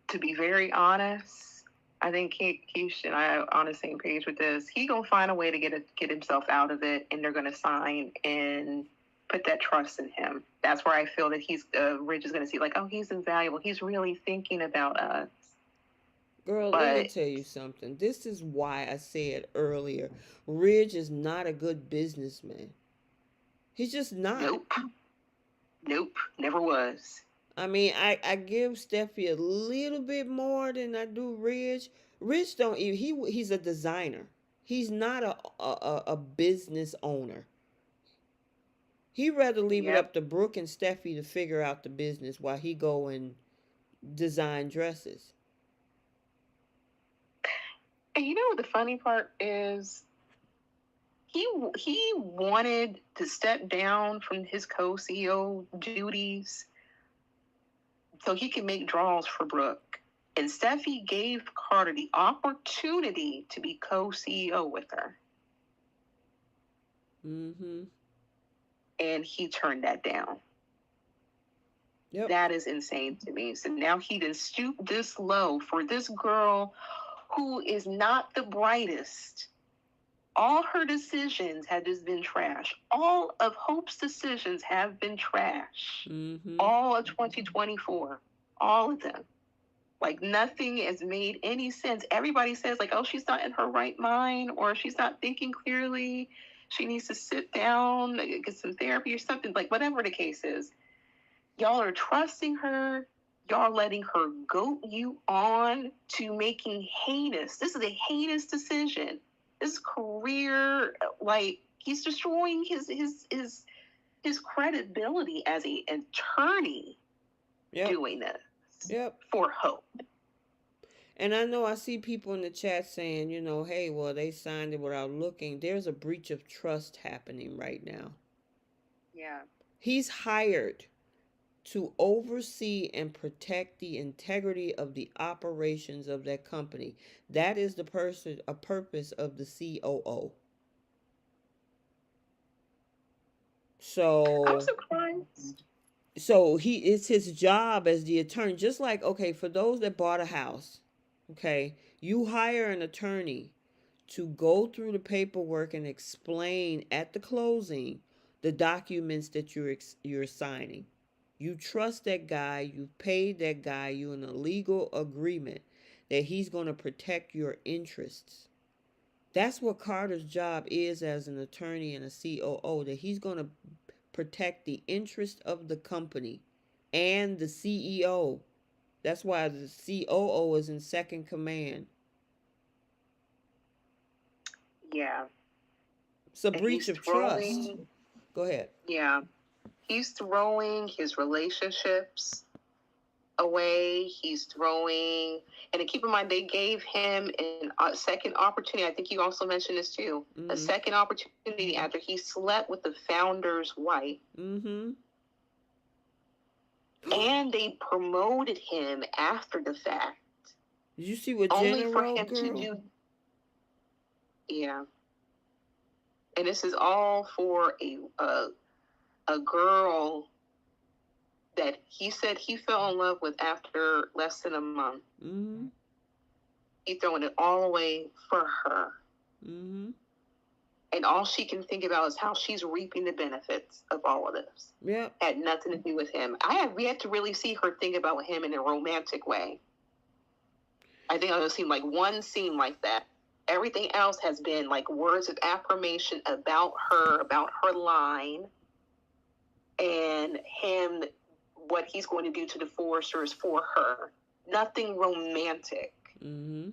to be very honest, I think Keish and I are on the same page with this. He gonna find a way to get himself out of it, and they're gonna sign and put that trust in him. That's where I feel that Ridge is gonna see, like, oh, he's invaluable. He's really thinking about us. Girl, let me tell you something. This is why I said earlier, Ridge is not a good businessman. He's just not. Nope, never was. I mean, I give Steffi a little bit more than I do Ridge. Ridge don't even, he's a designer. He's not a business owner. He'd rather leave it up to Brooke and Steffi to figure out the business while he go and design dresses. And you know what the funny part is? He wanted to step down from his co-CEO duties so he could make draws for Brooke. And Steffi gave Carter the opportunity to be co-CEO with her. Mm-hmm. And he turned that down. Yep. That is insane to me. So now he done stooped this low for this girl who is not the brightest. All her decisions have just been trash. All of Hope's decisions have been trash. Mm-hmm. All of 2024. All of them. Like, nothing has made any sense. Everybody says, like, oh, she's not in her right mind, or she's not thinking clearly. She needs to sit down, get some therapy or something. Like, whatever the case is, y'all are trusting her. Y'all letting her goat you on to making heinous. This is a heinous decision. This career, like, he's destroying his credibility as an attorney. Yep. Doing this. Yep. For Hope. And I know I see people in the chat saying, you know, hey, well, they signed it without looking. There's a breach of trust happening right now. Yeah. He's hired to oversee and protect the integrity of the operations of that company. That is the purpose of the COO. So I'm surprised. So it's his job as the attorney, just like, okay, for those that bought a house, okay, you hire an attorney to go through the paperwork and explain at the closing the documents that you're signing. You trust that guy, you paid that guy, you in a legal agreement that he's going to protect your interests. That's what Carter's job is as an attorney and a COO, that he's going to protect the interest of the company and the CEO. That's why the COO is in second command. Yeah. It's a breach of trust. Go ahead. Yeah. He's throwing his relationships away. He's throwing, and keep in mind, they gave him a second opportunity. I think you also mentioned this too. Mm-hmm. A second opportunity after he slept with the founder's wife. Mm-hmm. And they promoted him after the fact. Did you see what Jenna wrote, girl? To do. Yeah. And this is all for a girl that he said he fell in love with after less than a month. Mm-hmm. He's throwing it all away for her. Mm-hmm. And all she can think about is how she's reaping the benefits of all of this. Yeah. Had nothing to do with him. I have yet to really see her think about him in a romantic way. I think I've seen like one scene like that. Everything else has been like words of affirmation about her line, and him, what he's going to do to the Foresters for her. Nothing romantic. Mm-hmm.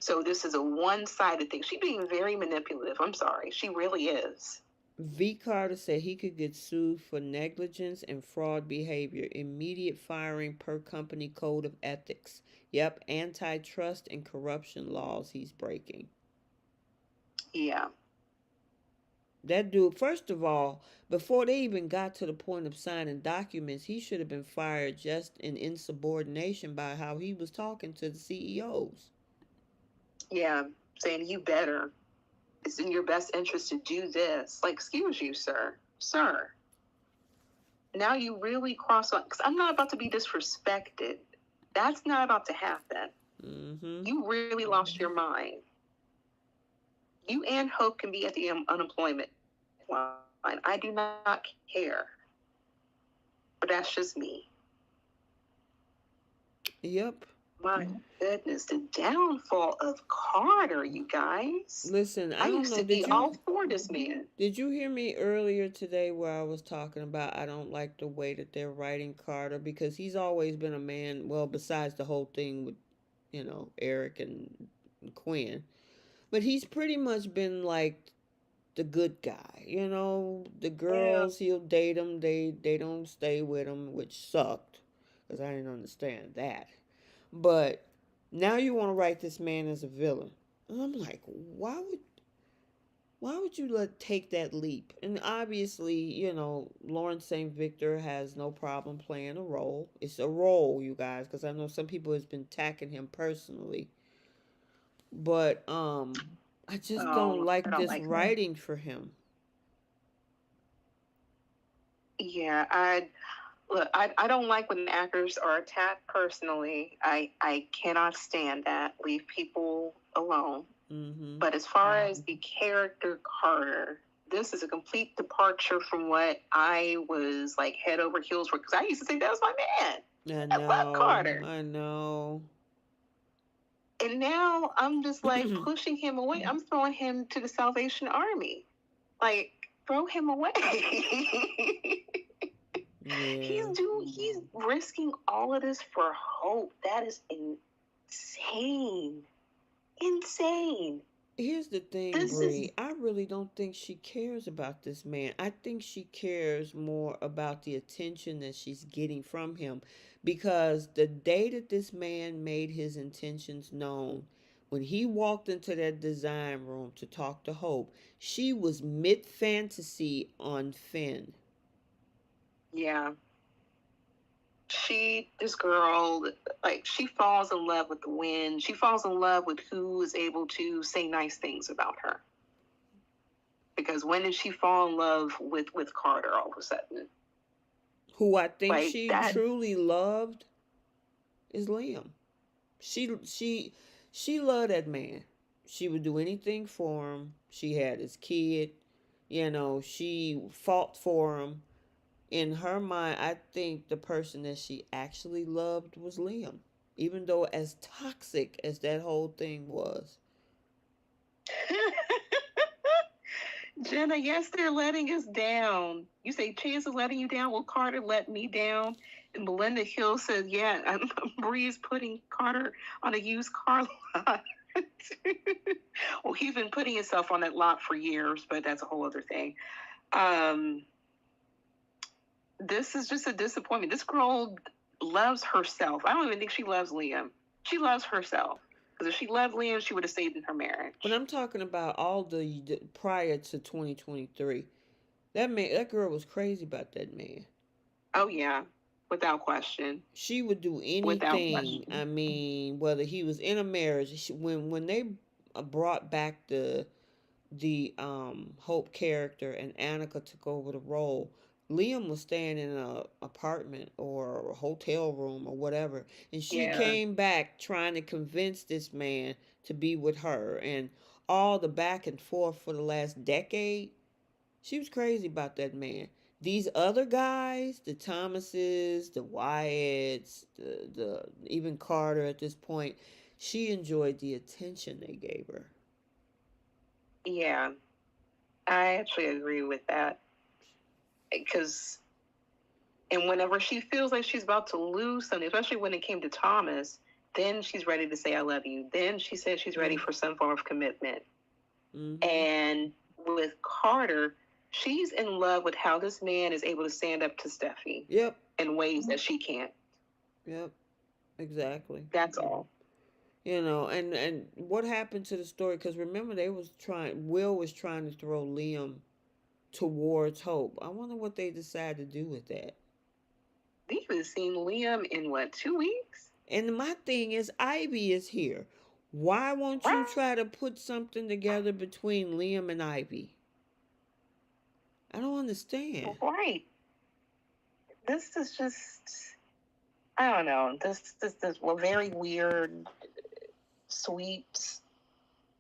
So this is a one-sided thing. She's being very manipulative. I'm sorry. She really is. V. Carter said he could get sued for negligence and fraud behavior. Immediate firing per company code of ethics. Yep, antitrust and corruption laws he's breaking. Yeah. That dude, first of all, before they even got to the point of signing documents, he should have been fired just in insubordination by how he was talking to the CEOs. Yeah, saying you better. It's in your best interest to do this. Like, excuse you, sir. Sir. Now you really cross on, because I'm not about to be disrespected. That's not about to happen. Mm-hmm. You really lost your mind. You and Hope can be at the unemployment line. I do not care. But that's just me. Yep. My goodness, the downfall of Carter, you guys. Listen, I used to be all for this man. Did you hear me earlier today where I was talking about I don't like the way that they're writing Carter, because he's always been a man, well, besides the whole thing with, you know, Eric and Quinn, but he's pretty much been like the good guy, you know, the girls, he'll date them, they don't stay with him, which sucked, because I didn't understand that. But now you want to write this man as a villain. And I'm like, why would you take that leap? And obviously, you know, Lawrence St. Victor has no problem playing a role. It's a role, you guys, because I know some people has been attacking him personally. But I just don't like this writing for him. Yeah, I don't like when actors are attacked personally. I cannot stand that. Leave people alone. Mm-hmm. But as far as the character Carter, this is a complete departure from what I was like head over heels for. Because I used to think that was my man. I I love know. Carter. I know. And now I'm just like pushing him away. I'm throwing him to the Salvation Army. Like, throw him away. Yeah. He's risking all of this for Hope. That is insane. Insane. Here's the thing, This is Bree. I really don't think she cares about this man. I think she cares more about the attention that she's getting from him. Because the day that this man made his intentions known, when he walked into that design room to talk to Hope, she was mid fantasy on Finn. yeah. This girl, like, she falls in love with the wind. She falls in love with who is able to say nice things about her. Because when did she fall in love with Carter all of a sudden? Who I think Like she that. truly loved is Liam. She she she loved that man. She would do anything for him. She had his kid. She fought for him. In her mind, I think the person that she actually loved was Liam. Even though as toxic as that whole thing was. Jenna, yes, they're letting us down. You say Chance is letting you down. Well, Carter let me down. And Melinda Hill says, yeah, Bree's putting Carter on a used car lot. Well, he's been putting himself on that lot for years, but that's a whole other thing. This is just a disappointment. This girl loves herself. I don't even think she loves Liam. She loves herself. Because if she loved Liam, she would have stayed in her marriage. But I'm talking about all the prior to 2023. That girl was crazy about that man. Oh, yeah. Without question. She would do Without anything. question. I mean, whether he was in a marriage, when they brought back the Hope character and Annika took over the role, Liam was staying in an apartment or a hotel room or whatever, and she came back trying to convince this man to be with her, and all the back and forth for the last decade. She was crazy about that man. These other guys, the Thomases, the Wyatts, the even Carter at this point, she enjoyed the attention they gave her. Yeah, I actually agree with that. Because, and whenever she feels like she's about to lose something, especially when it came to Thomas, then she's ready to say, I love you. Then she says she's ready for some form of commitment. Mm-hmm. And with Carter, she's in love with how this man is able to stand up to Steffy. Yep. In ways that she can't. Yep. Exactly. That's all. And what happened to the story? Because remember, Will was trying to throw Liam towards Hope. I wonder what they decide to do with that. We haven't seen Liam in 2 weeks? And my thing is, Ivy is here. Why won't you try to put something together between Liam and Ivy? I don't understand. Right. This is just, I don't know. This a very weird sweeps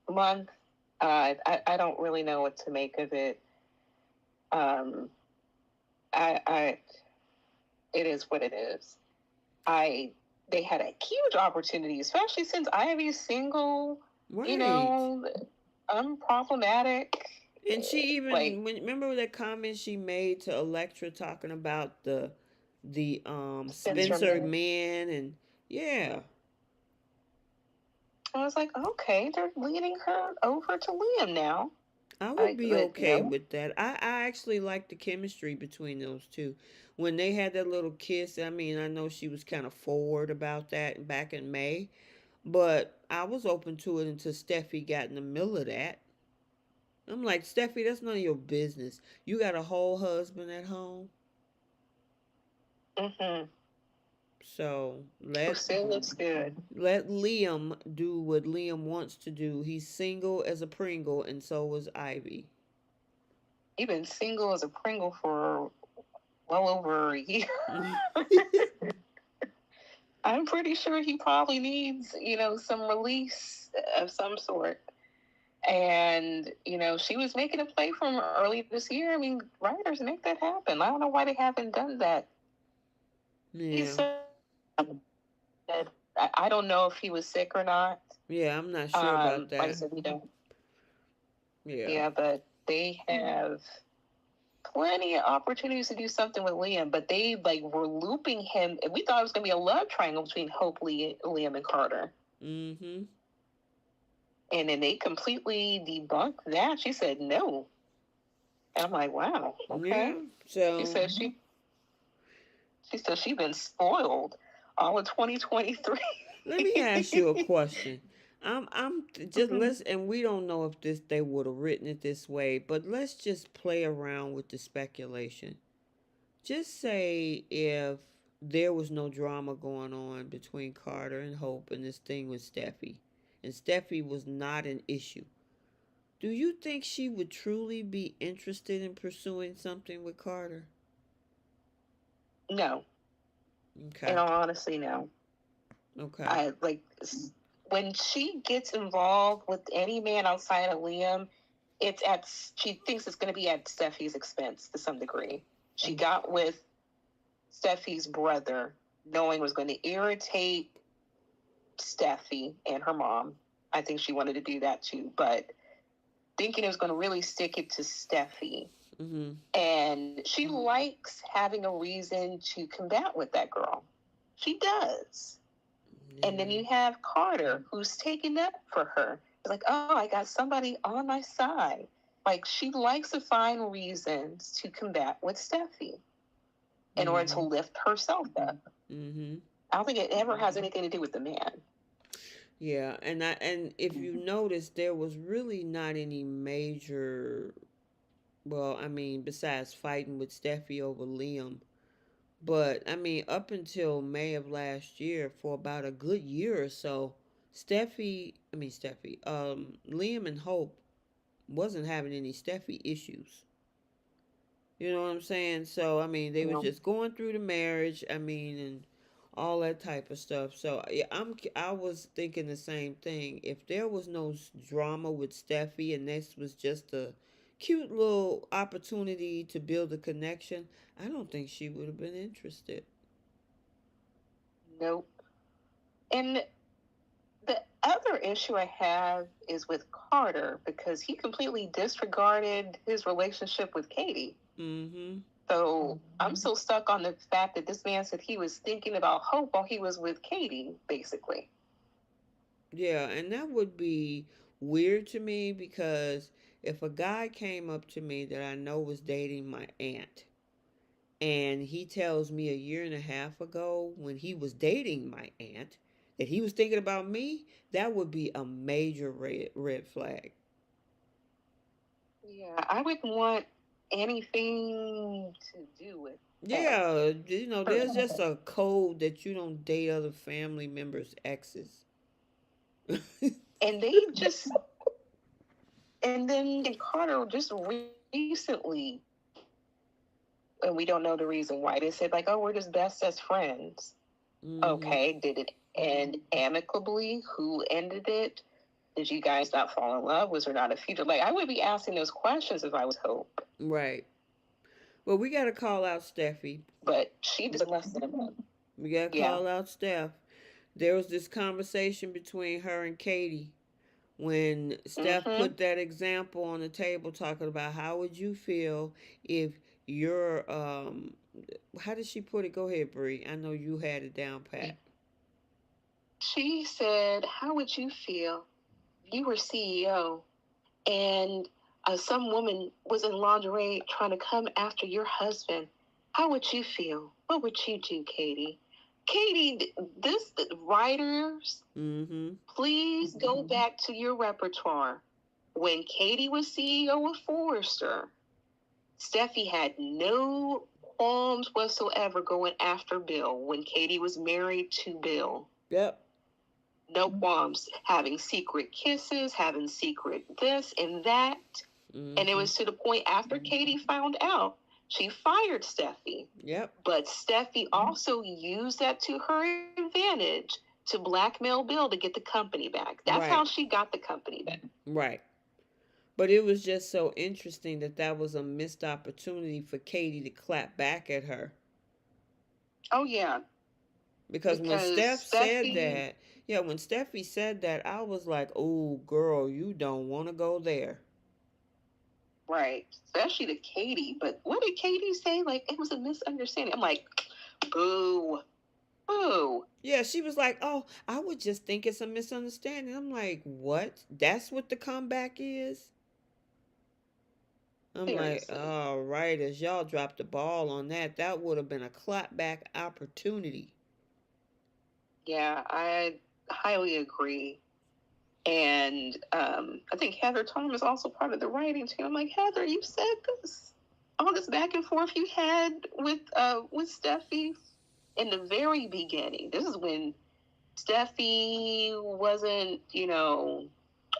month. I don't really know what to make of it. It is what it is. They had a huge opportunity, especially since Ivy's single. Right. Unproblematic. And she even remember that comment she made to Electra talking about the Spencer man, and yeah. I was like, okay, they're leading her over to Liam now. I would be okay with that. I actually like the chemistry between those two. When they had that little kiss, I mean, I know she was kind of forward about that back in May, but I was open to it until Steffi got in the middle of that. I'm like, Steffi, that's none of your business. You got a whole husband at home. Mm-hmm. So still looks good. Let Liam do what Liam wants to do. He's single as a Pringle, and so was Ivy. He's been single as a Pringle for well over a year. I'm pretty sure he probably needs, some release of some sort. And, she was making a play from early this year. I mean, writers make that happen. I don't know why they haven't done that. Yeah. He's so That I don't know if he was sick or not. Yeah, I'm not sure about Like I that. said, we don't. Yeah. Yeah, but they have plenty of opportunities to do something with Liam, but they like were looping him. We thought it was going to be a love triangle between Hope, Liam, and Carter. Mm-hmm. And then they completely debunked that. She said no. And I'm like, wow, okay. Yeah. So She said she's been spoiled all of 2023. let me ask you a question. I'm just let's, and we don't know if they would have written it this way, but let's just play around with the speculation. Just say if there was no drama going on between Carter and Hope and this thing with Steffi, and Steffi was not an issue. Do you think she would truly be interested in pursuing something with Carter? No. Okay. In all honesty, no. Okay. I like when she gets involved with any man outside of Liam, she thinks it's going to be at Steffi's expense to some degree. She got with Steffi's brother, knowing it was going to irritate Steffi and her mom. I think she wanted to do that too, but thinking it was going to really stick it to Steffi. Mm-hmm. And she likes having a reason to combat with that girl. She does. Yeah. And then you have Carter, who's taking up for her. It's like, oh, I got somebody on my side. Like, she likes to find reasons to combat with Steffi in order to lift herself up. Mm-hmm. I don't think it ever has anything to do with the man. Yeah, and if you notice, there was really not any major, well, I mean, besides fighting with Steffi over Liam. But I mean, up until May of last year, for about a good year or so, Liam and Hope wasn't having any Steffi issues. You know what I'm saying? So I mean, they were just going through the marriage. I mean, and all that type of stuff. So yeah, I was thinking the same thing. If there was no drama with Steffi, and this was just a cute little opportunity to build a connection, I don't think she would have been interested. Nope. And the other issue I have is with Carter, because he completely disregarded his relationship with Katie. Mm-hmm. So I'm still stuck on the fact that this man said he was thinking about Hope while he was with Katie, basically. Yeah, and that would be weird to me, because if a guy came up to me that I know was dating my aunt, and he tells me a year and a half ago when he was dating my aunt that he was thinking about me, that would be a major red flag. Yeah, I wouldn't want anything to do with that. Yeah, you know, there's just a code that you don't date other family members' exes. And they just, and then Carter just recently, and we don't know the reason why, they said like, oh, we're just best as friends. Mm-hmm. Okay, did it end amicably? Who ended it? Did you guys not fall in love? Was there not a future? Like, I would be asking those questions if I was Hope. Right. Well, we got to call out Steffi. But she was less than a month. We got to call out Steph. There was this conversation between her and Katie when Steph put that example on the table, talking about how would you feel if your how did she put it? Go ahead, Bree. I know you had it down pat. She said, how would you feel if you were CEO and some woman was in lingerie trying to come after your husband? How would you feel? What would you do, Katie? Katie, this writers, please go back to your repertoire. When Katie was CEO of Forrester, Steffi had no qualms whatsoever going after Bill when Katie was married to Bill. Yep. No qualms, having secret kisses, having secret this and that. And it was to the point after Katie found out, she fired Steffi. Yep. But Steffi also used that to her advantage to blackmail Bill to get the company back. That's how she got the company back. Right. But it was just so interesting that was a missed opportunity for Katie to clap back at her. Oh, yeah. Because when because Steph said Steffi, that, yeah, when Steffi said that, I was like, oh, girl, you don't want to go there. right, especially to Katie. But what did Katie say? Like, it was a misunderstanding. I'm like, boo, boo. Yeah, she was like, oh, I would just think it's a misunderstanding. I'm like, what? That's what the comeback is? I'm like, Seriously. all right, as y'all dropped the ball on that, that would have been a clapback opportunity. Yeah, I highly agree. And I think Heather Tom is also part of the writing team. I'm like, Heather, you said this. All this back and forth you had with Steffi in the very beginning. This is when Steffi wasn't,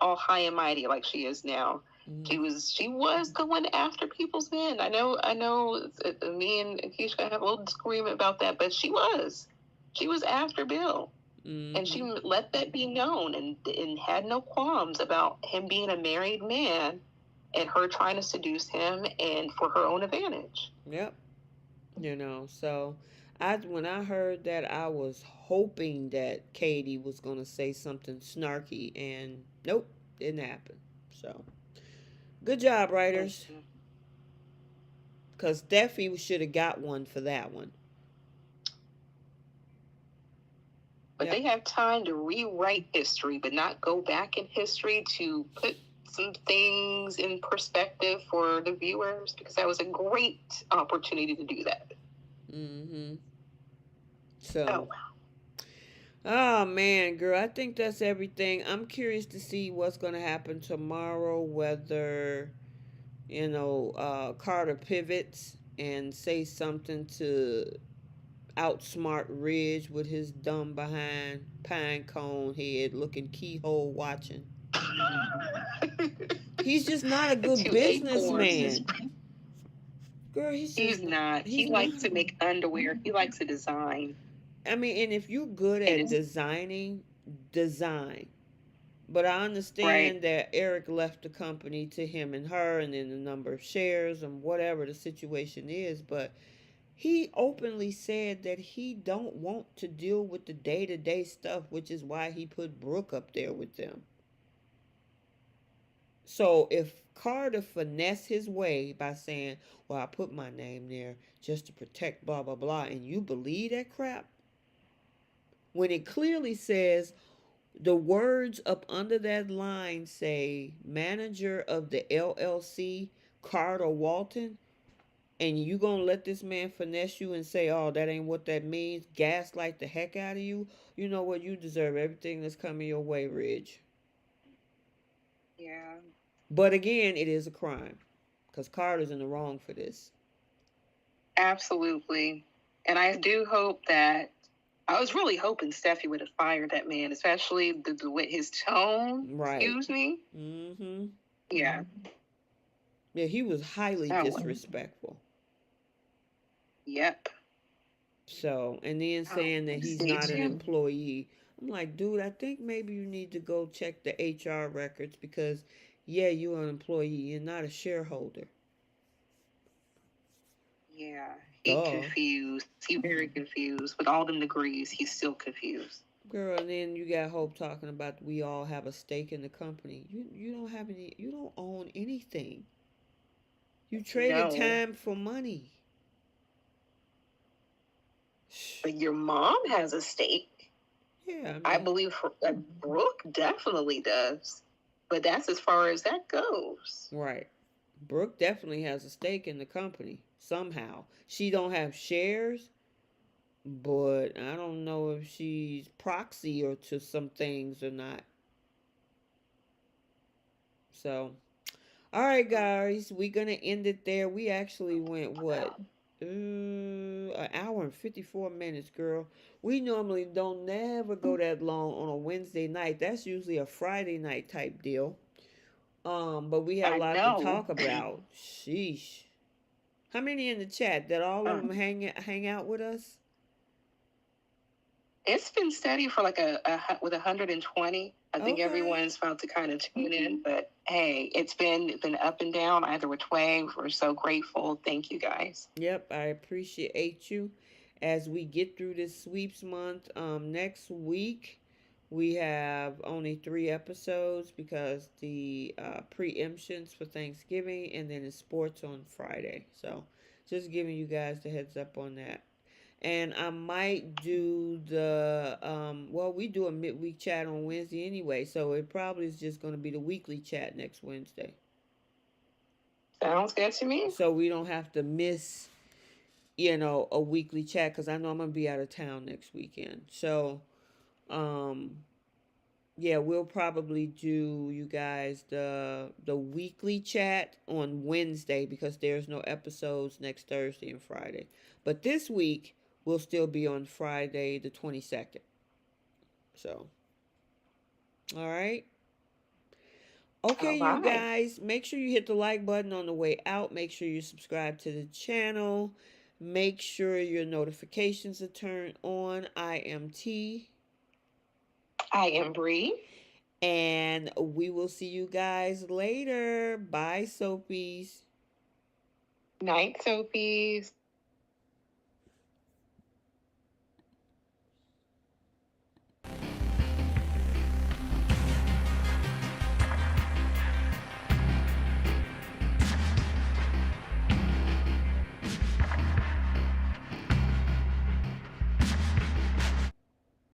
all high and mighty like she is now. She was going after people's men. I know. Me and Keisha have a little disagreement about that, but she was after Bill. And she let that be known and had no qualms about him being a married man and her trying to seduce him and for her own advantage. Yep. So when I heard that, I was hoping that Katie was going to say something snarky, and nope, didn't happen. So good job, writers. Because Steffi should have got one for that one. But they have time to rewrite history, but not go back in history to put some things in perspective for the viewers, because that was a great opportunity to do that. So, oh man, girl, I think that's everything. I'm curious to see what's going to happen tomorrow, whether, Carter pivots and say something to outsmart Ridge with his dumb behind, pine cone head looking keyhole watching. He's just not a good businessman. Girl, he's not. He likes to make underwear. He likes to design. I mean, and if you're good at design. But I understand that Eric left the company to him and her, and then the number of shares and whatever the situation is. But he openly said that he don't want to deal with the day-to-day stuff, which is why he put Brooke up there with them. So if Carter finesse his way by saying, well, I put my name there just to protect blah, blah, blah, and you believe that crap, when it clearly says, the words up under that line say, manager of the LLC, Carter Walton, and you gonna let this man finesse you and say, oh, that ain't what that means, gaslight the heck out of you, you know what, you deserve everything that's coming your way, Ridge. Yeah. But again, it is a crime, because Carter's in the wrong for this. Absolutely. And I do hope that, I was really hoping Steffi would have fired that man, especially with his tone. Right. Excuse me? Yeah. Yeah, he was highly disrespectful. Yep. So, and then saying that he's not an employee. I'm like, dude, I think maybe you need to go check the HR records, because, yeah, you're an employee. You're not a shareholder. Yeah. He's confused. He's very confused. With all them degrees, he's still confused. Girl, and then you got Hope talking about we all have a stake in the company. You don't have any. You don't own anything. You traded time for money. But your mom has a stake. Yeah, I believe Brooke definitely does. But that's as far as that goes. Right. Brooke definitely has a stake in the company somehow. She don't have shares, but I don't know if she's proxy or to some things or not. So, all right, guys, we're gonna end it there. We actually went an hour and 54 minutes, girl. We normally don't never go that long on a Wednesday night. That's usually a Friday night type deal. But we had a lot to talk about. Sheesh. How many in the chat? Did all of them hang out with us? It's been steady for like with 120. I think everyone's about to kind of tune in, but hey, it's been up and down either which way. We're so grateful. Thank you guys. Yep, I appreciate you. as we get through this sweeps month. Next week we have only 3 episodes because the preemptions for Thanksgiving, and then it's sports on Friday. So just giving you guys the heads up on that. And I might do the well, we do a midweek chat on Wednesday anyway, so it probably is just going to be the weekly chat next Wednesday. Sounds good to me. So we don't have to miss, a weekly chat, because I know I'm going to be out of town next weekend. So um yeah, we'll probably do, you guys, the weekly chat on Wednesday, because there's no episodes next Thursday and Friday. But this week will still be on Friday the 22nd. So, all right. Okay, All you right. guys, make sure you hit the like button on the way out. Make sure you subscribe to the channel. Make sure your notifications are turned on. I am T. I am Bree. And we will see you guys later. Bye, Soapies. Night, Soapies.